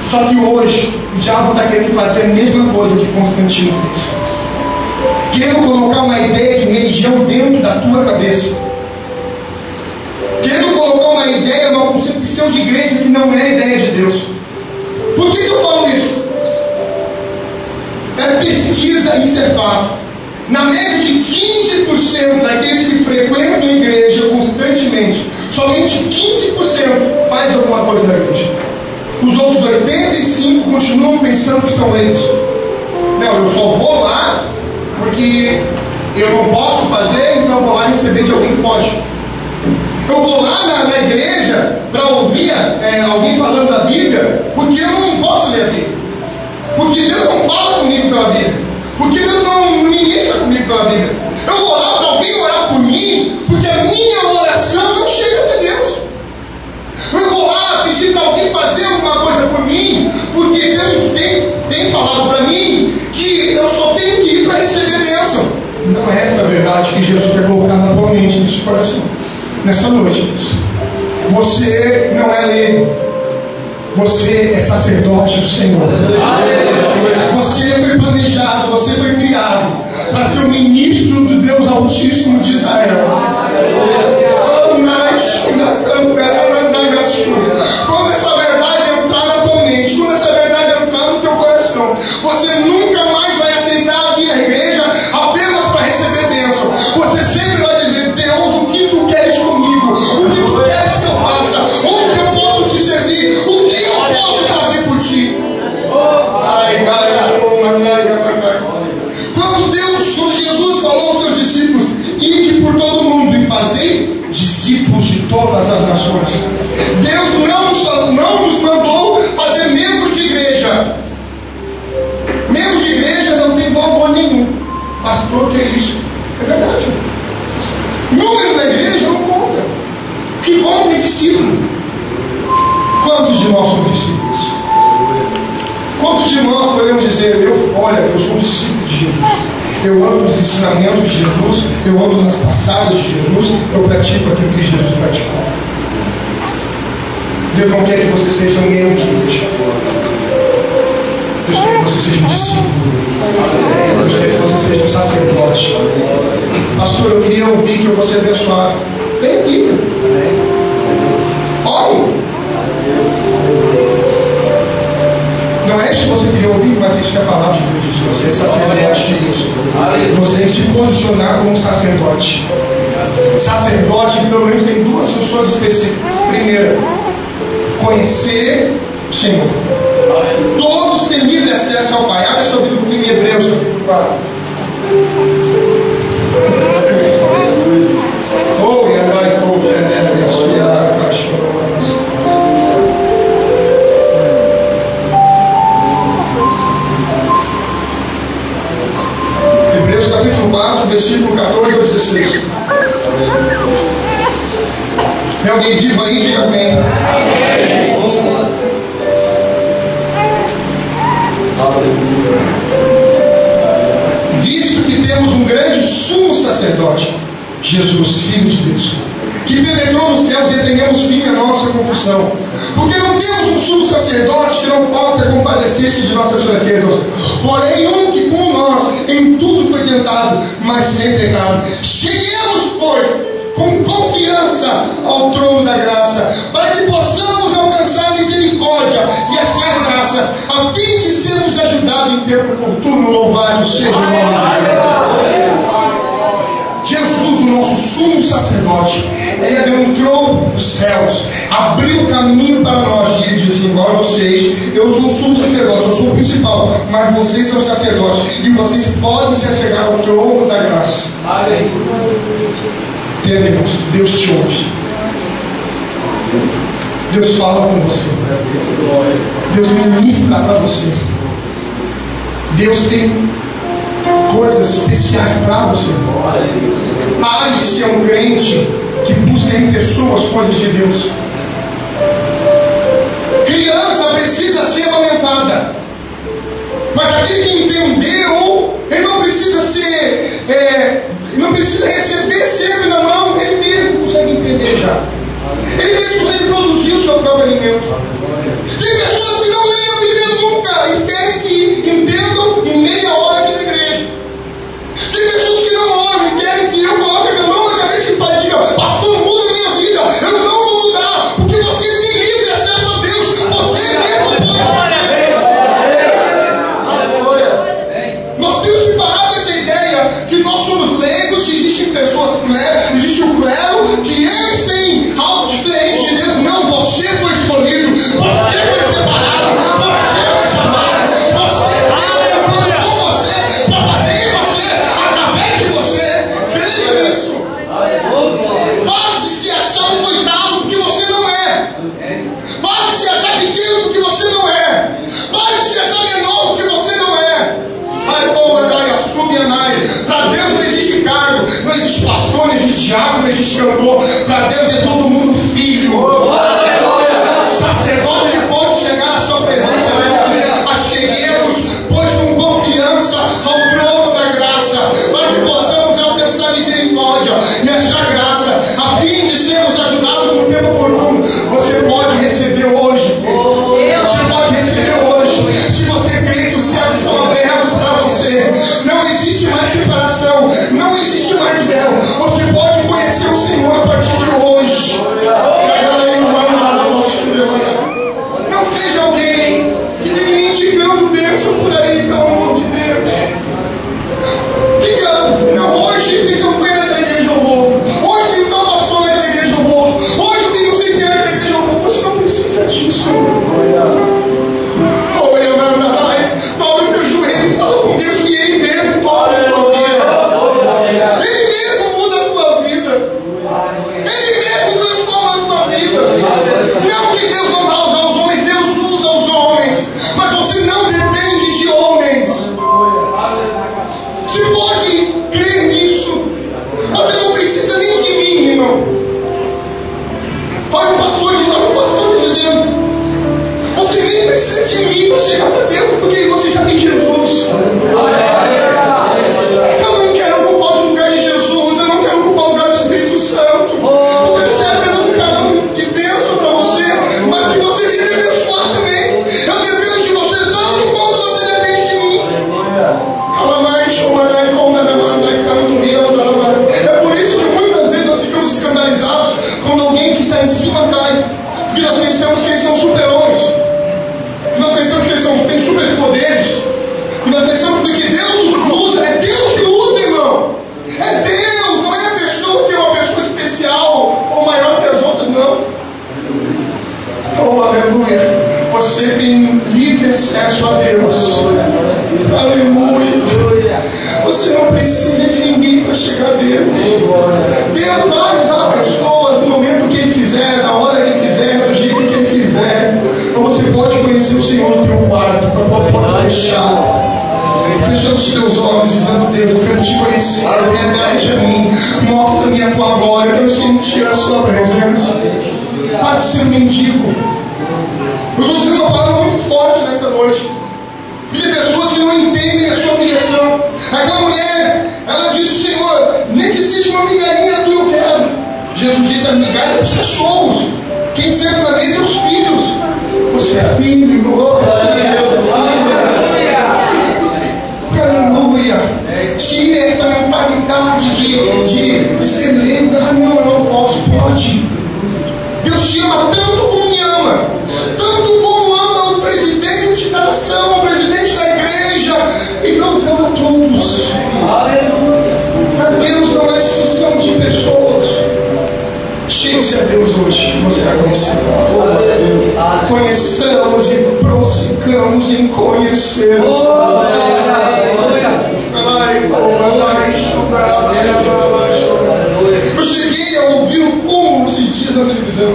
Só que hoje o diabo está querendo fazer a mesma coisa que Constantino fez, querendo colocar uma ideia de religião dentro da tua cabeça, querendo colocar uma ideia, uma concepção não é a ideia de Deus. Por que eu falo isso? É pesquisa, isso é fato. Na média de 15% daqueles que frequentam a igreja constantemente, somente 15% faz alguma coisa na igreja. Os outros 85% continuam pensando que são eles. Não, eu só vou lá porque eu não posso fazer, então eu vou lá receber de alguém que pode. Eu vou lá na igreja para ouvir alguém falando da Bíblia, porque eu não posso ler a Bíblia. Porque Deus não fala comigo pela Bíblia. Porque Deus não ministra comigo pela Bíblia. Eu vou lá para alguém orar por mim, porque a minha oração não chega até Deus. Eu vou lá pedir para alguém fazer alguma coisa por mim, porque Deus tem falado para mim que eu só tenho que ir para receber bênção. Não é essa a verdade que Jesus quer colocar na tua mente, no seu coração. Nessa noite, você não é leigo, você é sacerdote do Senhor. Você foi planejado, você foi criado para ser o ministro do Deus Altíssimo de Israel. Quando essa verdade entrar na tua mente, quando essa verdade entrar no teu coração, você nunca mais vai aceitar vir à igreja apenas para receber bênção. Você sempre vai dizer: Deus, o que tu queres comigo? O que tu queres que eu faça? Onde eu posso te servir? O que eu posso fazer por ti? Quando Jesus falou aos seus discípulos: ide por todo mundo e fazei discípulos de todas as nações. Deus não nos mandou fazer membro de igreja. Membro de igreja não tem valor nenhum. Pastor, que é isso? É verdade. Número da igreja não conta. O que conta é discípulo. Quantos de nós somos discípulos? Quantos de nós podemos dizer: eu sou discípulo de Jesus, eu ando nos ensinamentos de Jesus, eu ando nas passagens de Jesus, eu pratico aquilo que Jesus praticou? Deus não quer que você seja um membro de igreja. Deus quer que você seja um discípulo. Deus quer que você seja um sacerdote. Pastor, eu queria ouvir que eu vou ser abençoado. Leia a Bíblia. Ore. Não é isso que você queria ouvir, mas isso que a palavra de Deus diz. Você é sacerdote de Deus. Você tem que se posicionar como um sacerdote. Sacerdote, pelo menos, tem duas funções específicas. Primeira, conhecer o Senhor. Todos têm livre acesso ao Pai. Abre a sua Bíblia comigo em Hebreus, capítulo 4. Oh, e agora pouco é a sua cachorra. Hebreus capítulo 4, versículo 14 a 16. Tem alguém vivo aí? Diga amém. Visto que temos um grande sumo sacerdote, Jesus, Filho de Deus, que penetrou nos céus, e entendemos fim a nossa confusão. Porque não temos um sumo sacerdote que não possa compadecer-se de nossas fraquezas, porém um que como nós em tudo foi tentado, mas sem pecado. Cheguemos, pois, com confiança ao trono da graça, para que possamos alcançar misericórdia e achar graça, a fim de sermos ajudados em tempo oportuno. Louvado seja o nome de Deus. Jesus, o nosso sumo sacerdote, ele adentrou os céus, abriu o caminho para nós, e ele diz: igual a vocês, eu sou o sumo sacerdote, eu sou o principal, mas vocês são sacerdotes, e vocês podem se achegar ao trono da graça. Entendemos? Deus te ouve. Deus fala com você. Deus ministra para você. Deus tem coisas especiais para você. Pare de ser um crente que busca em pessoas coisas de Deus. Criança precisa ser amamentada, mas aquele que entendeu, ele não precisa ser, não precisa receber sempre na mão, ele mesmo consegue entender já. Ele mesmo consegue produzir o seu próprio alimento. Tem pessoas que não leem a Bíblia nunca e querem que entendam em meia hora aqui na igreja. Tem pessoas que não oram e querem que eu coloque a minha mão na cabeça e pai diga: pastor, muda a minha vida. Eu não vou mudar, porque você tem livre acesso a Deus. diácono, a gente cantou, para Deus é todo mundo filho. Sacerdote pode chegar à sua presença, acheguemos, pois com confiança ao trono da graça, para que possamos alcançar misericórdia e achar graça, a fim de sermos ajudados no tempo oportuno. Você pode receber hoje. Você pode receber hoje. Se você crê que os céus estão abertos para você, não existe mais separação, não existe mais véu. Você pode conhecer o Senhor a partir de hoje. Não seja alguém que vem mendigando bênção por aí, pelo amor de Deus. Hoje tem campanha da igreja, eu vou. Hoje tem tal pastor da igreja, eu vou. Hoje tem não sei quem da igreja, eu vou. Você não precisa disso. Dobra o teu joelho e fala com Deus que Ele mesmo dobra a tua vida. Ele mesmo muda a tua vida. Ele mesmo transforma a tua vida. Não que Deus não vai usar os homens, Deus usa os homens. Mas você não depende de homens. Você pode crer nisso. Você não precisa nem de mim, irmão. Olha o pastor dizendo. Você nem precisa de mim para chegar para Deus, porque você já tem Jesus. Eu não quero ocupar o lugar de Jesus, eu não quero ocupar o lugar do Espírito Santo. Eu quero ser apenas um canal de bênção para você, mas que você venha me abençoar também. Eu dependo de você tanto quanto você depende de mim. É por isso que muitas vezes nós ficamos escandalizados quando alguém que está em cima cai, porque nós pensamos que eles são super-homens. Nós pensamos que eles têm superpoderes. E nós pensamos que Deus os usa. É Deus que usa, irmão. É Deus, não é a pessoa que é uma pessoa especial ou maior que as outras, não. Oh, aleluia. Você tem livre acesso a Deus. Aleluia. Você não precisa de ninguém para chegar a Deus. Deus vai usar pessoas no momento que Ele quiser, na hora que Ele quiser, do jeito que Ele quiser. Então você pode conhecer o Senhor no teu quarto, pode deixar. Fechando os teus olhos, dizendo: Deus, eu quero te conhecer, revela-te a mim, mostra-me a tua glória, eu quero sentir a sua presença. Para de ser um mendigo. Eu estou dizendo uma palavra muito forte nesta noite. E tem pessoas que não entendem a sua filiação. Aquela mulher, ela disse: Senhor, nem que seja uma migalhinha tu eu quero. Jesus disse: a migalha é para os cachorros. Quem senta na mesa é os filhos. Você é filho, você é filho. Aleluia. Tire essa mentalidade de ser lento. Ah, não, eu não posso. Pode. Deus te ama tanto como me ama. Tanto como ama o presidente da nação, o presidente da igreja. E Deus ama todos. Para Deus não é exceção de pessoas. Chegue-se a Deus hoje, você vai conhecer. Conheçamos e prossigamos em conhecê-los. Eu cheguei a ouvir o como esses dias na televisão.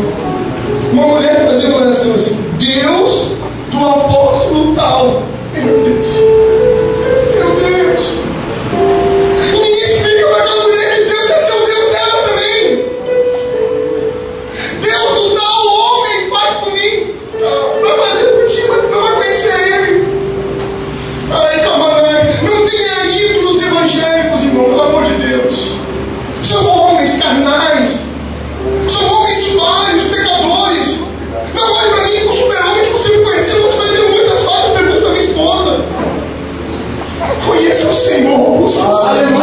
Uma mulher fazendo oração assim: Deus do apóstolo tal. Meu Deus. Meu Deus. E ninguém explica para aquela mulher que Deus quer ser o Deus dela também. Deus do tal homem faz por mim. Vai fazer por ti, mas não vai conhecer ele. Aí, calma, não tenha ídolos evangélicos, irmão, pelo amor de Deus. São homens carnais. São homens falhos, pecadores. Não olhe para mim como super-homem que você me conheceu. Você vai ter muitas falhas. Pergunta para minha esposa. Conheça o Senhor. Busca o Senhor.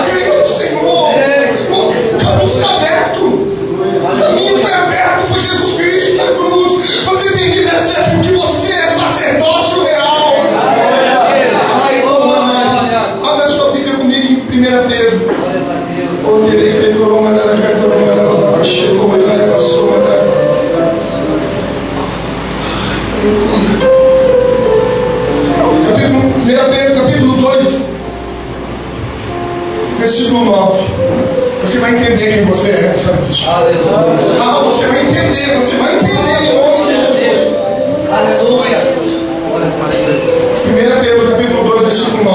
Creia no Senhor. O caminho está aberto. O caminho foi aberto por Jesus Cristo na cruz. Você tem livre acesso porque você é sacerdócio real. Abra sua Bíblia comigo em 1 Pedro. Capítulo 2, versículo 9. Você vai entender quem você é essa noite. Ah, você vai entender em nome de Jesus. Aleluia. 1 Pedro capítulo 2, versículo 9.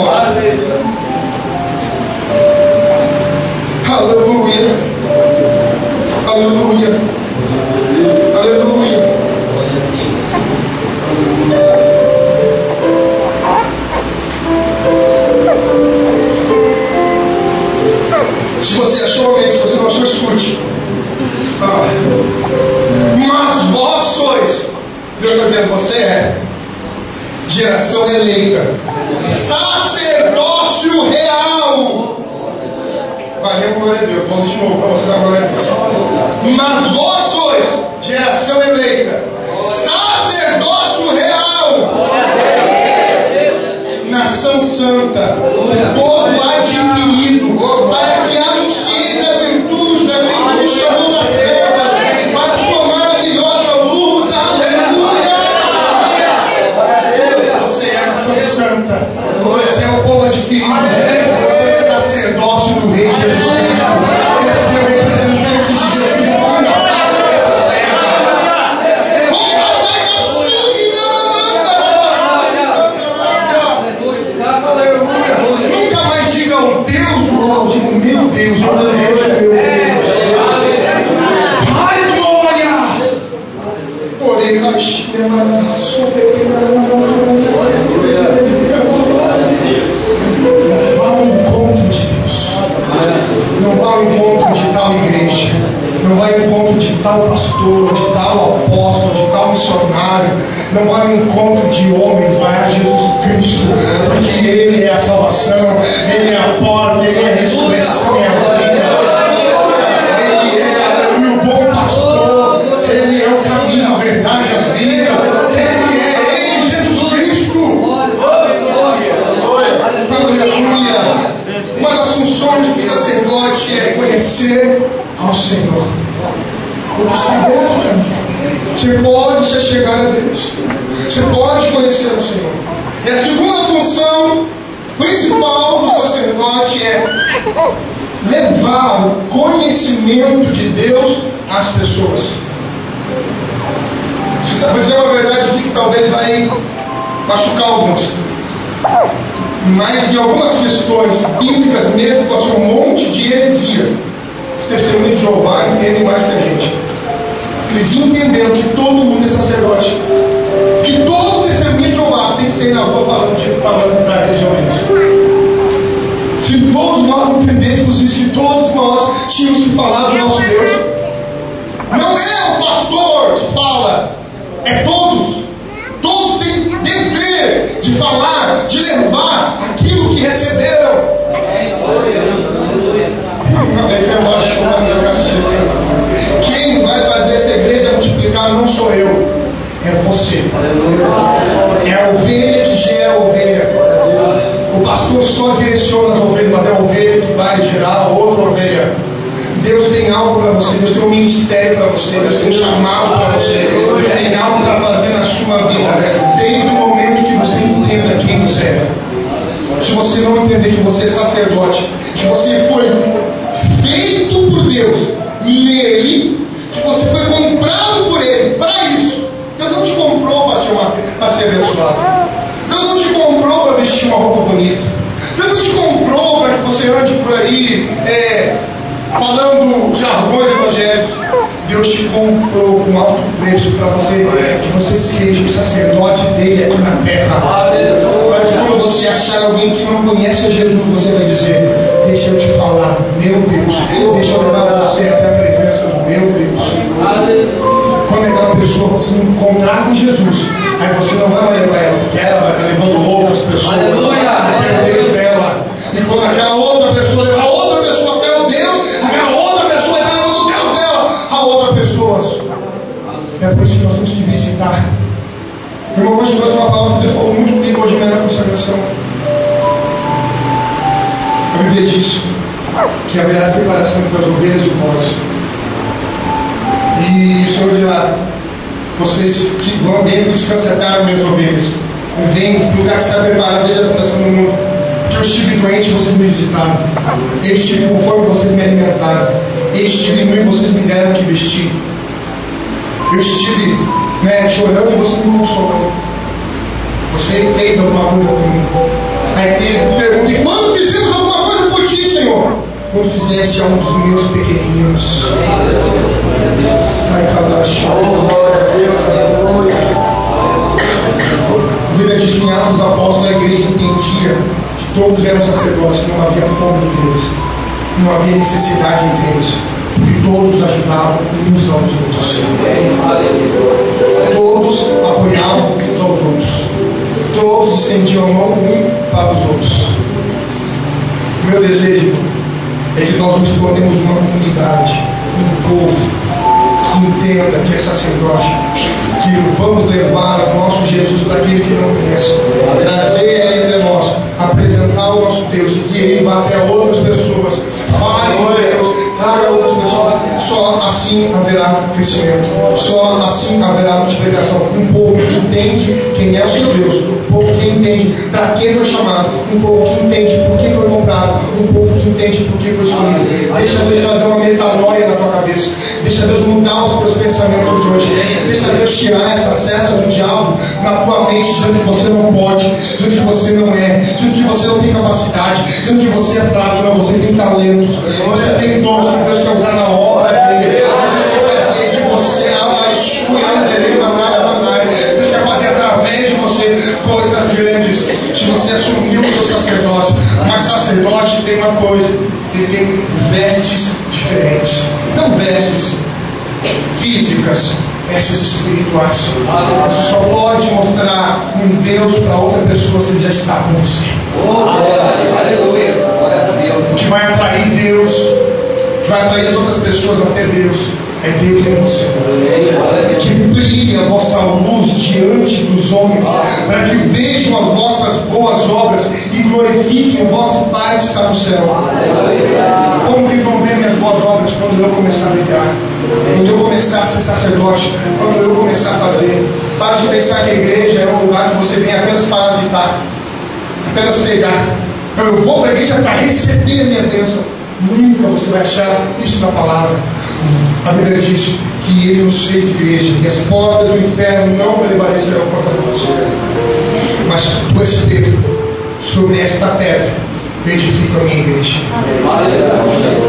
está dizendo: você é geração eleita, sacerdócio real. Valeu, glória a Deus. Vamos de novo para você dar glória a Deus. Mas vós sois geração eleita, sacerdócio real, nação santa, povo adquirido, para que anuncieis a virtude daquele que chamou das trevas para a sua maravilhosa luz. Aleluia! Você é a nação santa, você é o povo adquirido, você é o sacerdócio do Rei Jesus Cristo, você é o representante de Jesus em toda a face desta terra. Nunca mais diga o Deus do mal, diga: meu Deus, eu conheço meu Deus. Ai, glória! Porém, não vá ao encontro de Deus, não vá ao encontro de tal igreja, não vá ao encontro de tal pastor, de tal apóstolo, de tal missionário, não vá ao encontro de homens, vai a Jesus Cristo, porque Ele é a salvação, Ele é a porta, Ele é a ressurreição e a vida. Ele é o bom pastor, Ele é o caminho, a verdade e a vida. Ele é Jesus Cristo. Aleluia. Uma das funções do sacerdote é conhecer ao Senhor. Porque está aberto o caminho. Você pode se chegar a Deus, você pode conhecer o Senhor. E a segunda função principal do sacerdote é levar o conhecimento de Deus às pessoas. Vou dizer uma verdade aqui que talvez vai machucar alguns, mas em algumas questões bíblicas mesmo passou um monte de heresia. Os testemunhos de Jeová entendem mais que a gente. Eles entenderam que todo mundo é sacerdote, que todo testemunho de Jeová tem que ser na rua falando da religião deles. Se todos nós entendêssemos isso, que todos nós tínhamos que falar do nosso Deus. Não é o pastor que fala, é todos. Todos têm dever de falar, de levar aquilo que receberam. Quem vai fazer essa igreja multiplicar não sou eu, é você. É a ovelha que gera a ovelha. O pastor só direciona as ovelhas, mas é a ovelha que vai gerar outra ovelha. Deus tem algo para você, Deus tem um ministério para você, Deus tem um chamado para você, Deus tem algo para fazer na sua vida, desde o momento que você entenda quem você é. Se você não entender que você é sacerdote, que você foi feito por Deus nele, que você foi comprado por Ele para isso. Deus não te comprou para ser abençoado. Deus não te comprou para vestir uma roupa bonita. Deus não te comprou para que você ande por aí falando jargões evangélicos. Deus te comprou com alto preço para que você seja o sacerdote dele aqui na terra. Para que quando você achar alguém que não conhece a Jesus, você vai dizer: deixa eu te falar, meu Deus, deixa eu levar você até a presença do meu Deus. Quando aquela pessoa encontrar com Jesus, aí você não vai levar ela, porque ela vai estar levando outras pessoas até o Deus dela. E quando aquela outra pessoa levar outra pessoa até o Deus, aquela outra pessoa vai estar levando o Deus dela a outra pessoa. É por isso que nós temos que visitar. Meu irmão, hoje trouxe uma palavra que Deus falou muito comigo hoje na consagração. A Bíblia diz que haverá separação entre as ovelhas e o bode. E o Senhor dirá: vocês que vão dentro descansetaram minhas ovelhas, vem para o lugar que está preparado desde a fundação do mundo. Porque eu estive doente, vocês me visitaram. Eu estive com fome, vocês me alimentaram. Eu estive nu e vocês me deram o que vestir. Eu estive chorando e vocês me consolaram. Você fez alguma coisa por mim. Aí ele pergunta: e quando fizemos alguma coisa por ti, Senhor? Quando fizeste a um dos meus pequeninos. Vai calar, a Bíblia diz que em Atos dos Apóstolos a igreja entendia que todos eram sacerdotes, não havia fome entre eles, não havia necessidade entre eles. porque todos ajudavam uns aos outros. Todos apoiavam uns aos outros. Todos estendiam a mão um para os outros. Meu desejo é que nós nos tornemos uma comunidade, um povo que entenda que é sacerdote, que vamos levar o nosso Jesus para aquele que não conhece, trazer ele entre nós, apresentar o nosso Deus, e que ele vá até outras pessoas, fale de Deus, traga outras pessoas. Só assim haverá crescimento, só assim haverá multiplicação. Um povo que entende quem é o seu Deus, um povo que entende para que foi chamado, um povo que entende por que foi comprado, um povo que entende por que foi escolhido. Deixa Deus fazer uma metanoia na tua cabeça, deixa Deus mudar os teus pensamentos hoje, deixa Deus tirar essa seta do diabo na tua mente, dizendo que você não pode, dizendo que você não é, dizendo que você não tem capacidade, dizendo que você é fraco. Não, você tem talentos, você tem dons que Deus quer usar na obra dele. Deus quer fazer de você Deus quer fazer através de você coisas grandes, se você assumir o seu sacerdócio. Mas sacerdote tem uma coisa, ele tem vestes diferentes, não vestes físicas, vestes espirituais. Você só pode mostrar um Deus para outra pessoa se ele já está com você. Aleluia, glória a Deus. O que vai atrair Deus, o que vai atrair as outras pessoas até Deus, é Deus em você. Que brilhe a vossa luz diante dos homens, para que vejam as vossas boas obras e glorifiquem o vosso Pai que está no céu. Como que vão ver minhas boas obras? Quando eu começar a brilhar, quando eu começar a ser sacerdote, quando eu começar a fazer. Para de pensar que a igreja é um lugar que você vem apenas parasitar, apenas pegar. Eu vou para a igreja para receber a minha bênção. Nunca você vai achar isso na palavra. A Bíblia diz que ele nos fez igreja, e as portas do inferno não prevalecerão contra nós. Mas tu és Pedro, sobre esta pedra edifico a minha igreja.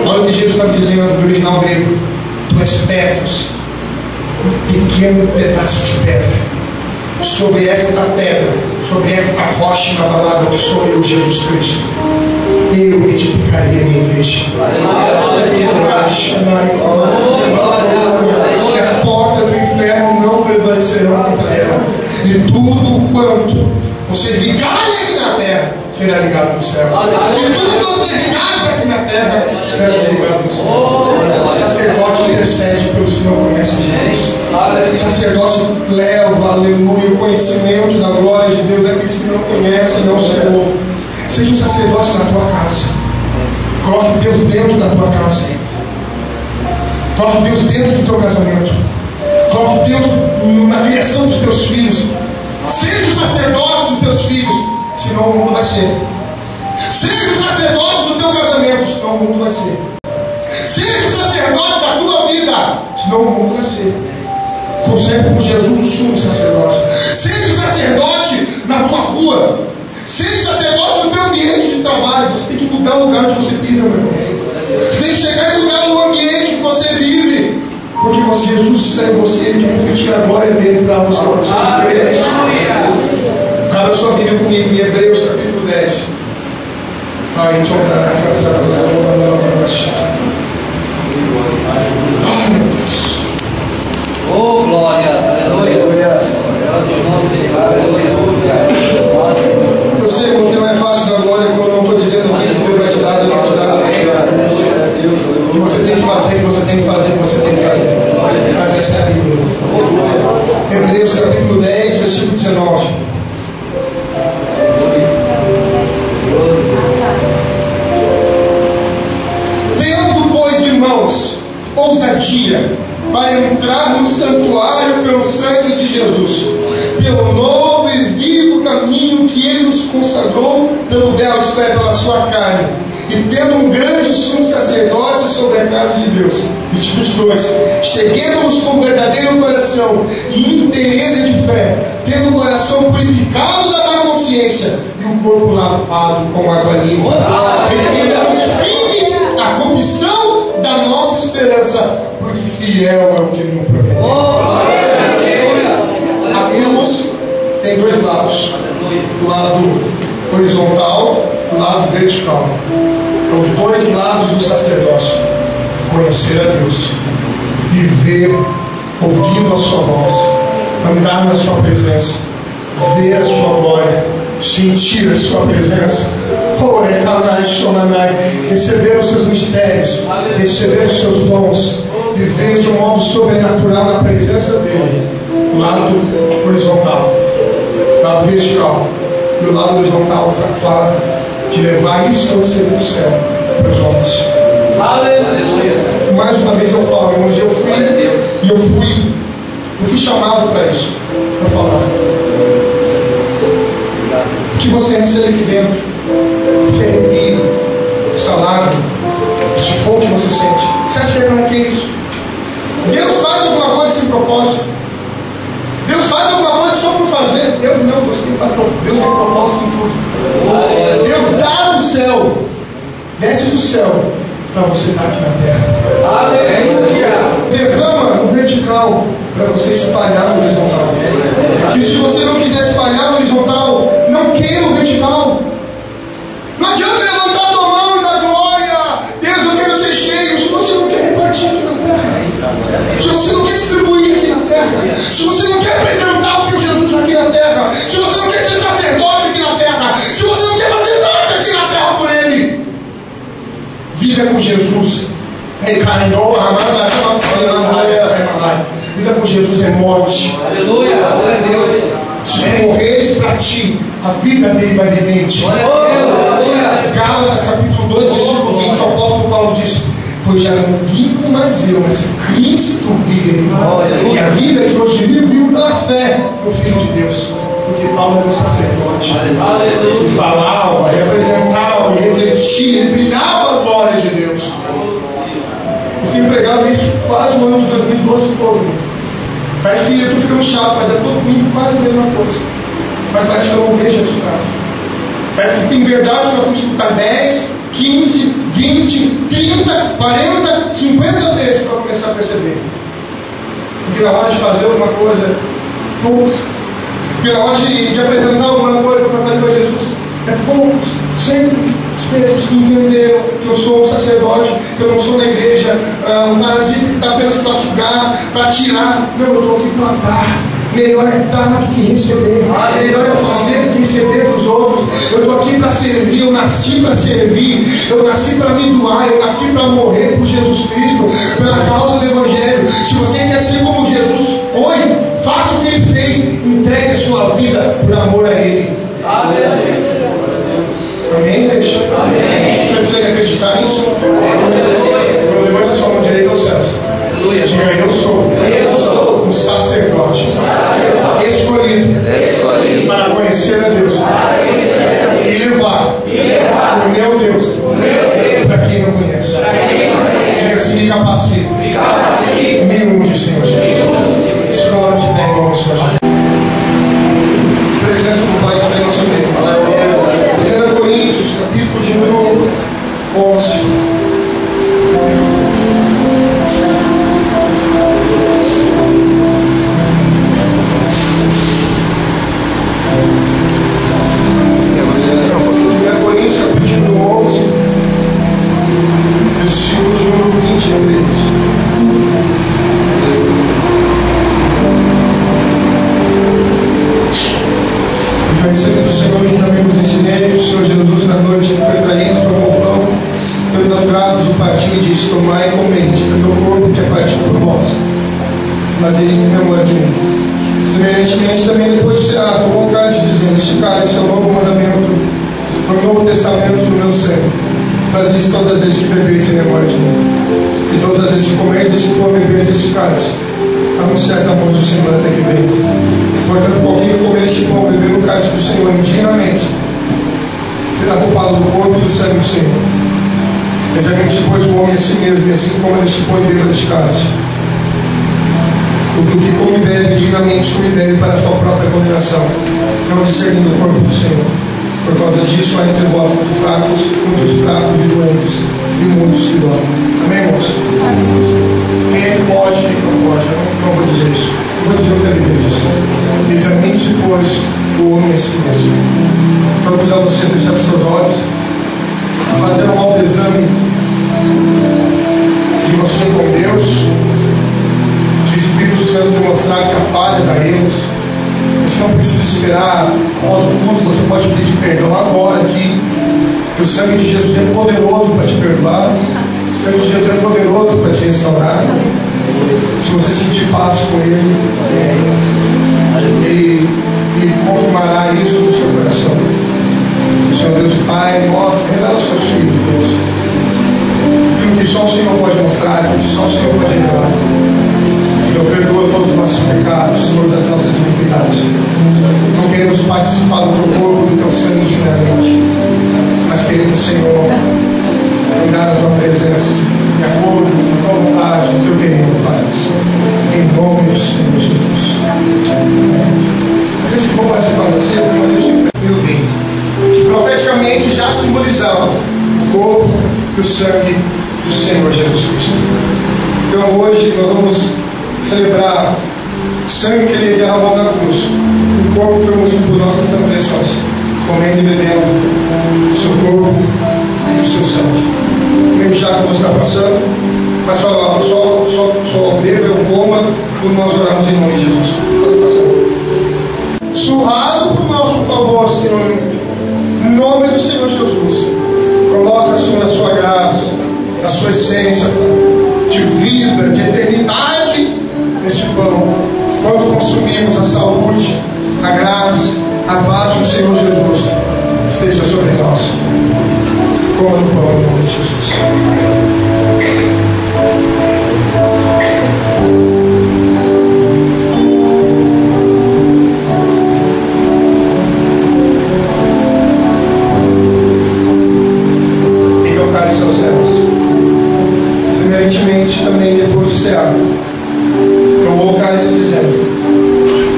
Olha o que Jesus está dizendo no original grego: tu és Petros, um pequeno pedaço de pedra. Sobre esta pedra, sobre esta rocha na palavra, que sou eu, Jesus Cristo, eu edificaria a minha igreja. E as portas do inferno não prevalecerão contra ela. E tudo quanto vocês ligarem aqui na terra será ligado nos céus. E tudo quanto vocês ligarem aqui na terra será ligado nos céus. O sacerdote intercede pelos que não conhecem Jesus. O sacerdote leva, aleluia, o conhecimento da glória de Deus àqueles que não conhecem ao Senhor. Seja um sacerdote na tua casa. Coloque Deus dentro da tua casa. Coloque Deus dentro do teu casamento. Coloque Deus na criação dos teus filhos. Seja o sacerdote dos teus filhos, senão o mundo vai ser. Seja o sacerdote do teu casamento, senão o mundo vai ser. Seja o sacerdote da tua vida, senão o mundo vai ser. Conserve com Jesus o sumo sacerdote. Seja o sacerdote na tua rua. Seja sacerdote no teu ambiente de trabalho. Você tem que mudar o lugar onde você pisa, meu irmão. Você tem que chegar e mudar o ambiente que você vive. Porque você, Jesus está em você, Ele quer refletir a glória dele para você. Abra sua Bíblia comigo em Hebreus capítulo 10. Ai, oh, glória, aleluia. Eu sei porque não é fácil dar glória quando eu não estou dizendo aqui que Deus vai te dar, Ele vai te dar, Ele vai te dar. Que você tem que fazer, que você tem que fazer, que você tem que fazer. Mas essa é a Bíblia. Hebreus capítulo 10, versículo 19. Tendo, pois, irmãos, ousadia para entrar no santuário pelo sangue de Jesus, pelo novo e vivo caminho que Ele nos consagrou pelo véu, isto é, pela sua carne, e tendo um grande sumo sacerdote sobre a casa de Deus. Versículo 2: cheguemos com verdadeiro coração e inteireza de fé, tendo o coração purificado da má consciência e o corpo lavado com água limpa, retenhamos firmes a confissão da nossa esperança, porque fiel é o que nos prometeu. A cruz tem dois lados: o lado horizontal e o lado vertical. São os dois lados do sacerdócio. conhecer a Deus, viver ouvindo a sua voz, andar na sua presença, ver a sua glória, sentir a sua presença, receber os seus mistérios, receber os seus dons, viver de um modo sobrenatural na presença dele. O lado horizontal, o lado vertical, e o lado horizontal fala de levar isso que eu recebi do céu para os homens. Aleluia. Mais uma vez eu falo, irmãos, eu fui chamado para isso, para falar. O que você recebe aqui dentro, esse arrepio, essa lágrima, esse fogo que você sente, você acha que não é que isso? Deus faz alguma coisa sem propósito. Deus faz alguma coisa só por fazer. Deus não, Deus tem propósito em tudo. Deus dá do céu, desce do céu, para você estar aqui na terra. Aleluia. Derrama no vertical para você espalhar no horizontal. E se você não quiser espalhar no horizontal, não queira o vertical. Não adianta levantar a tua mão e dar glória. Deus, eu quero ser cheio. Se você não quer repartir aqui na terra, se você não quer distribuir aqui na terra, se você não quer apresentar o teu Jesus aqui na terra, se você não quer ser sacerdote aqui na terra, se você não quer fazer nada aqui na terra por Ele, vida com Jesus. Vida com Jesus é morte. Aleluia. Se tu morreres para ti, a vida dele vai viver em ti. Gálatas capítulo 2, versículo 20, o apóstolo Paulo diz: pois já não vivo mais eu, mas Cristo vive em mim. E a vida que hoje vivo pela fé no Filho de Deus. Porque Paulo era um sacerdote. Ele falava, ele apresentava, ele refletia, ele brilhava a glória de Deus. Eu tenho pregado isso quase o ano de 2012 todo. Parece que eu estou ficando chato, mas é todo domingo quase a mesma coisa. Mas parece que eu não vejo resultado. Parece que tem verdade que nós vamos escutar 10, 15, 20, 30, 40, 50 vezes para começar a perceber. Porque na hora de fazer alguma coisa, poucos. Porque na hora de apresentar alguma coisa para fazer para Jesus, é poucos. Sempre os mesmos que entenderam que eu sou um sacerdote, que eu não sou na igreja um parasita que está apenas para sugar, para tirar. Não, eu estou aqui para dar. Melhor é dar do que receber. Melhor é fazer do que receber dos outros. Eu estou aqui para servir. Eu nasci para servir. Eu nasci para me doar. Eu nasci para morrer por Jesus Cristo, pela causa do Evangelho. Se você quer ser como Jesus foi, faça o que Ele fez. Entregue a sua vida por amor a Ele. Amém, igreja? Amém. Você precisa acreditar nisso? Então levante a sua mão direita aos céus. Diga: eu sou um sacerdote escolhido para conhecer a Deus e levar o meu Deus para quem não conhece. Diga assim: me capacite, me unge, Senhor Jesus. Escola de pé em nome do Senhor Jesus. A presença do Pai está em nosso meio. 1 Coríntios, capítulo de número 11. Semelhantemente também depois de cear, tomou o cálice, dizendo: este cálice é o novo mandamento, o novo testamento do meu sangue. Faz isso todas as vezes que bebeis em memória de mim. E todas as vezes que comeis e se for beber deste cálice, anunciais a morte do Senhor até que venha. Portanto, qualquer que comer este pão, beber o cálice do Senhor indignamente, será culpado do corpo e do sangue do Senhor. Examente depois o homem a si mesmo, e assim como deste pão e beba deste cálice. Porque o que come e bebe, dignamente come e bebe para a sua própria condenação, não discernindo o corpo do Senhor. Por causa disso há entre vós muitos fracos e doentes, e muitos que dormem. Amém, irmãos? Quem pode, quem não pode? Eu não vou dizer isso. Eu vou dizer o que a Bíblia diz. Examine-se, pois, o homem a si mesmo. Quero cuidar você, fechar os seus olhos, fazer um autoexame de você com Deus, se o Espírito Santo demonstrar que há falhas a erros, você não precisa esperar após o culto, você pode pedir perdão agora aqui, que o sangue de Jesus é poderoso para te perdoar, o sangue de Jesus é poderoso para te restaurar. Se você sentir paz com Ele, Ele confirmará isso no seu coração. Senhor Deus e Pai, mostra, revela os seus filhos, Deus. Aquilo que só o Senhor pode mostrar, aquilo que só o Senhor pode revelar. Senhor, perdoa todos os nossos pecados, todas as nossas iniquidades. Não queremos participar do teu corpo, do teu sangue dignamente, mas queremos, Senhor, andar na tua presença, de acordo com a tua vontade, o teu querido, Pai. Em nome do Senhor Jesus. Esse que vou participar de você, eu vim, que profeticamente já simbolizava o corpo e o sangue do Senhor Jesus Cristo. Então hoje nós vamos celebrar o sangue que Ele derramou na cruz. O corpo foi moído por nossas transgressões, comendo e bebendo o seu corpo e o seu sangue. Mesmo já que você está passando, mas só beba ou coma quando nós oramos em nome de Jesus. Pode passar. Surrado por nosso favor, Senhor, em nome do Senhor Jesus. Coloca, Senhor, a sua graça, a sua essência de vida, de eternidade neste pão. Quando consumimos a saúde, a graça, a paz do Senhor Jesus esteja sobre nós. Coma no pão em nome de Jesus. Seus céus. Semelhantemente, também depois de cear, tomou o cálice dizendo: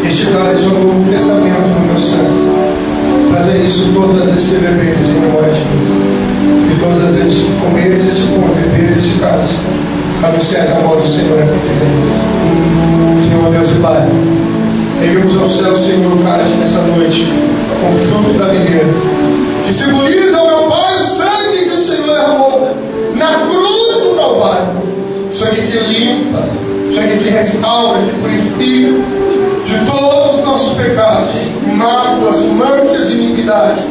este cálice é o novo testamento do meu sangue. Fazer isso todas as vezes que beberes em memória de mim. E todas as vezes que comeres esse pão e beberes esse cálice, anunciais a voz do Senhor é porque vem. Senhor Deus e Pai, erguemos ao céu, Senhor, o cálice nessa noite, com o fruto da videira, que simboliza ao meu Pai o sangue que o Senhor derramou na cruz do Calvário. Sangue que limpa, sangue que restaura, que purifica de todos os nossos pecados, máculas, manchas e iniquidades.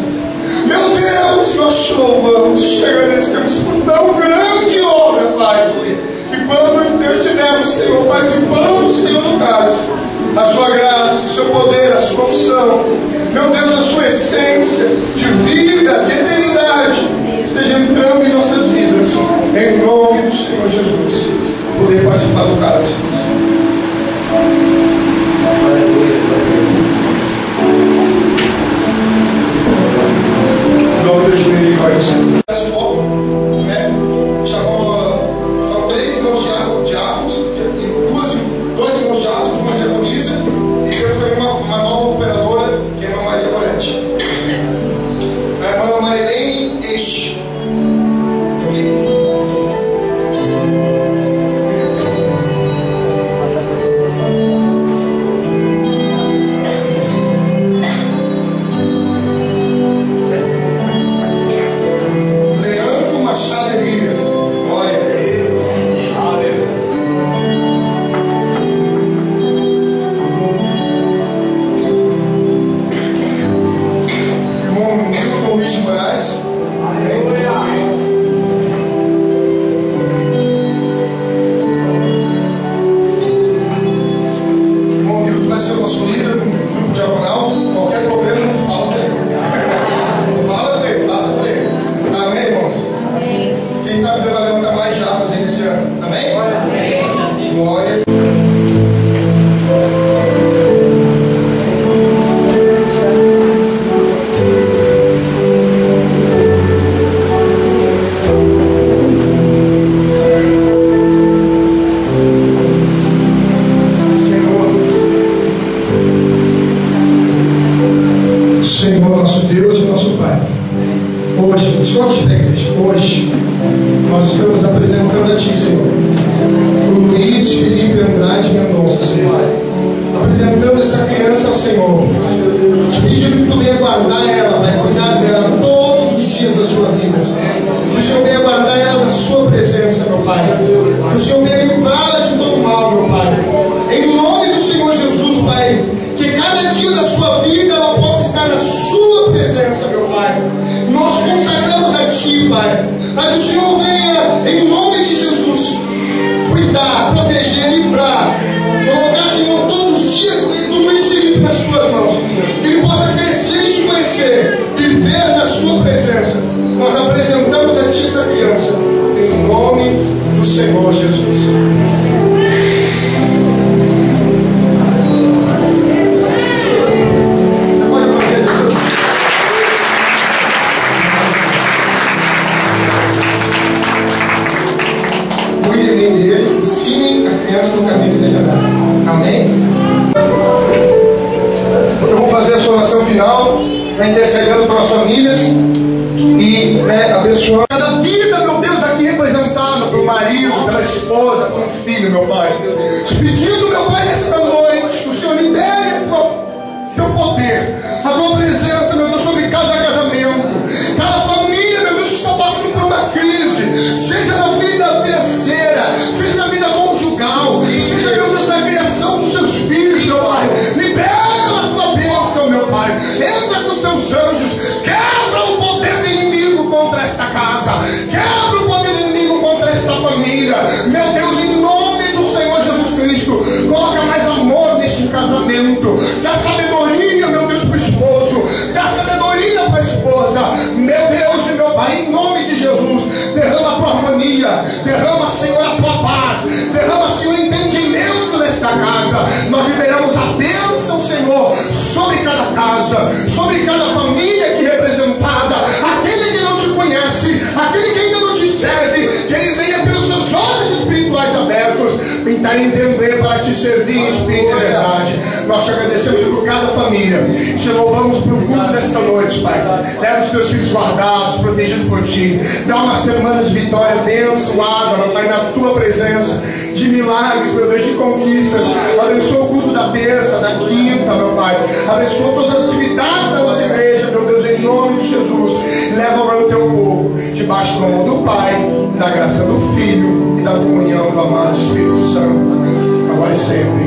Meu Deus, nós te louvamos, te agradecemos por tão grande obra, Pai. E quando eu te demos, Senhor, participamos, Senhor, do cálice, a sua graça, o seu poder, a sua unção, meu Deus, a sua essência de vida, de eternidade, esteja entrando em nossas vidas, em nome do Senhor Jesus, poder participar do cálice. Em nome de misericórdia, Senhor. São 3 irmãos diáconos, dois irmãos diáconos, uma diaconisa, e eu fui uma nova operadora, que é a irmã Maria Loretti. A irmã Marilene Eixe. Leandro Machado Elias. Glória a Deus. Irmão Milton Luiz de Moraes. Irmão Milton vai ser o nosso líder no grupo diagonal. Qualquer problema, não fala dele. Fala dele, passa por ele. Amém, irmãos? Quem está vivendo a levantar mais diabos aí nesse ano? Amém? Glória. Senhor, nosso Deus e nosso Pai, hoje, só te igreja, hoje, nós estamos apresentando a Ti, Senhor, o Luiz Felipe Andrade Mendonça, Senhor, apresentando essa criança ao Senhor, te pedindo que Tu venha guardar ela, vai cuidar dela todos os dias da sua vida, que o Senhor venha guardar ela na Sua presença, meu Pai, Que o Senhor venha livrá-la de todo mal, meu Pai. Em nome do Senhor Jesus, Pai. Que cada dia da sua vida ela possa estar na sua presença, meu Pai. Nós consagramos a Ti, Pai. Para que o Senhor venha, em nome de Jesus, cuidar, proteger, livrar. Colocar, Senhor, todos os dias do Luiz Felipe nas Tuas mãos. Que ele possa crescer e Te conhecer. E ver na Sua presença. Nós apresentamos a Ti essa criança. Em nome do Senhor Jesus. Ensinem a criança no caminho que deve andar. Amém? Eu vou fazer a sua oração final, intercedendo pelas famílias e abençoando cada vida, meu Deus, aqui representada pelo marido, pela esposa, pelo filho, meu Pai. Te pedindo, meu Pai, nesta noite, que o Senhor libere teu poder, a tua presença, meu Deus, sobre cada casamento, cada família, meu Deus, que está passando por uma crise, seja na vida financeira, seja na vida conjugal, seja, meu Deus, na criação dos seus filhos, meu Pai. Libera a tua bênção, meu Pai. Entra com os teus anjos, quebra o poder do inimigo contra esta casa, quebra o poder do inimigo contra esta família, meu Deus, em nome do Senhor Jesus Cristo. Coloca mais amor neste casamento, dá sabedoria, meu Deus, para o esposo, dá sabedoria para a esposa, meu Deus e meu Pai, em nome de Jesus. Derrama a tua harmonia, derrama, Senhor, a tua paz, derrama, Senhor, entendimento nesta casa. Nós liberamos a bênção, Senhor, sobre cada casa, sobre cada família aqui representada. Aquele que não te conhece, aquele que ainda não te serve, que ele venha pelos seus olhos espirituais abertos, tentar entender para te servir em espírito e verdade. Nós te agradecemos por cada família, te louvamos por culto desta noite, Pai. Leva os teus filhos guardados, protegidos por Ti. Dá uma semana de vitória abençoada, meu Pai, na Tua presença, de milagres, meu Deus, de conquistas. Abençoa o culto da terça, da quinta, meu Pai. Abençoa todas as atividades da nossa igreja, meu Deus, em nome de Jesus. Leva agora o Teu povo debaixo do amor do Pai, da graça do Filho e da comunhão do amado Espírito Santo, agora e sempre.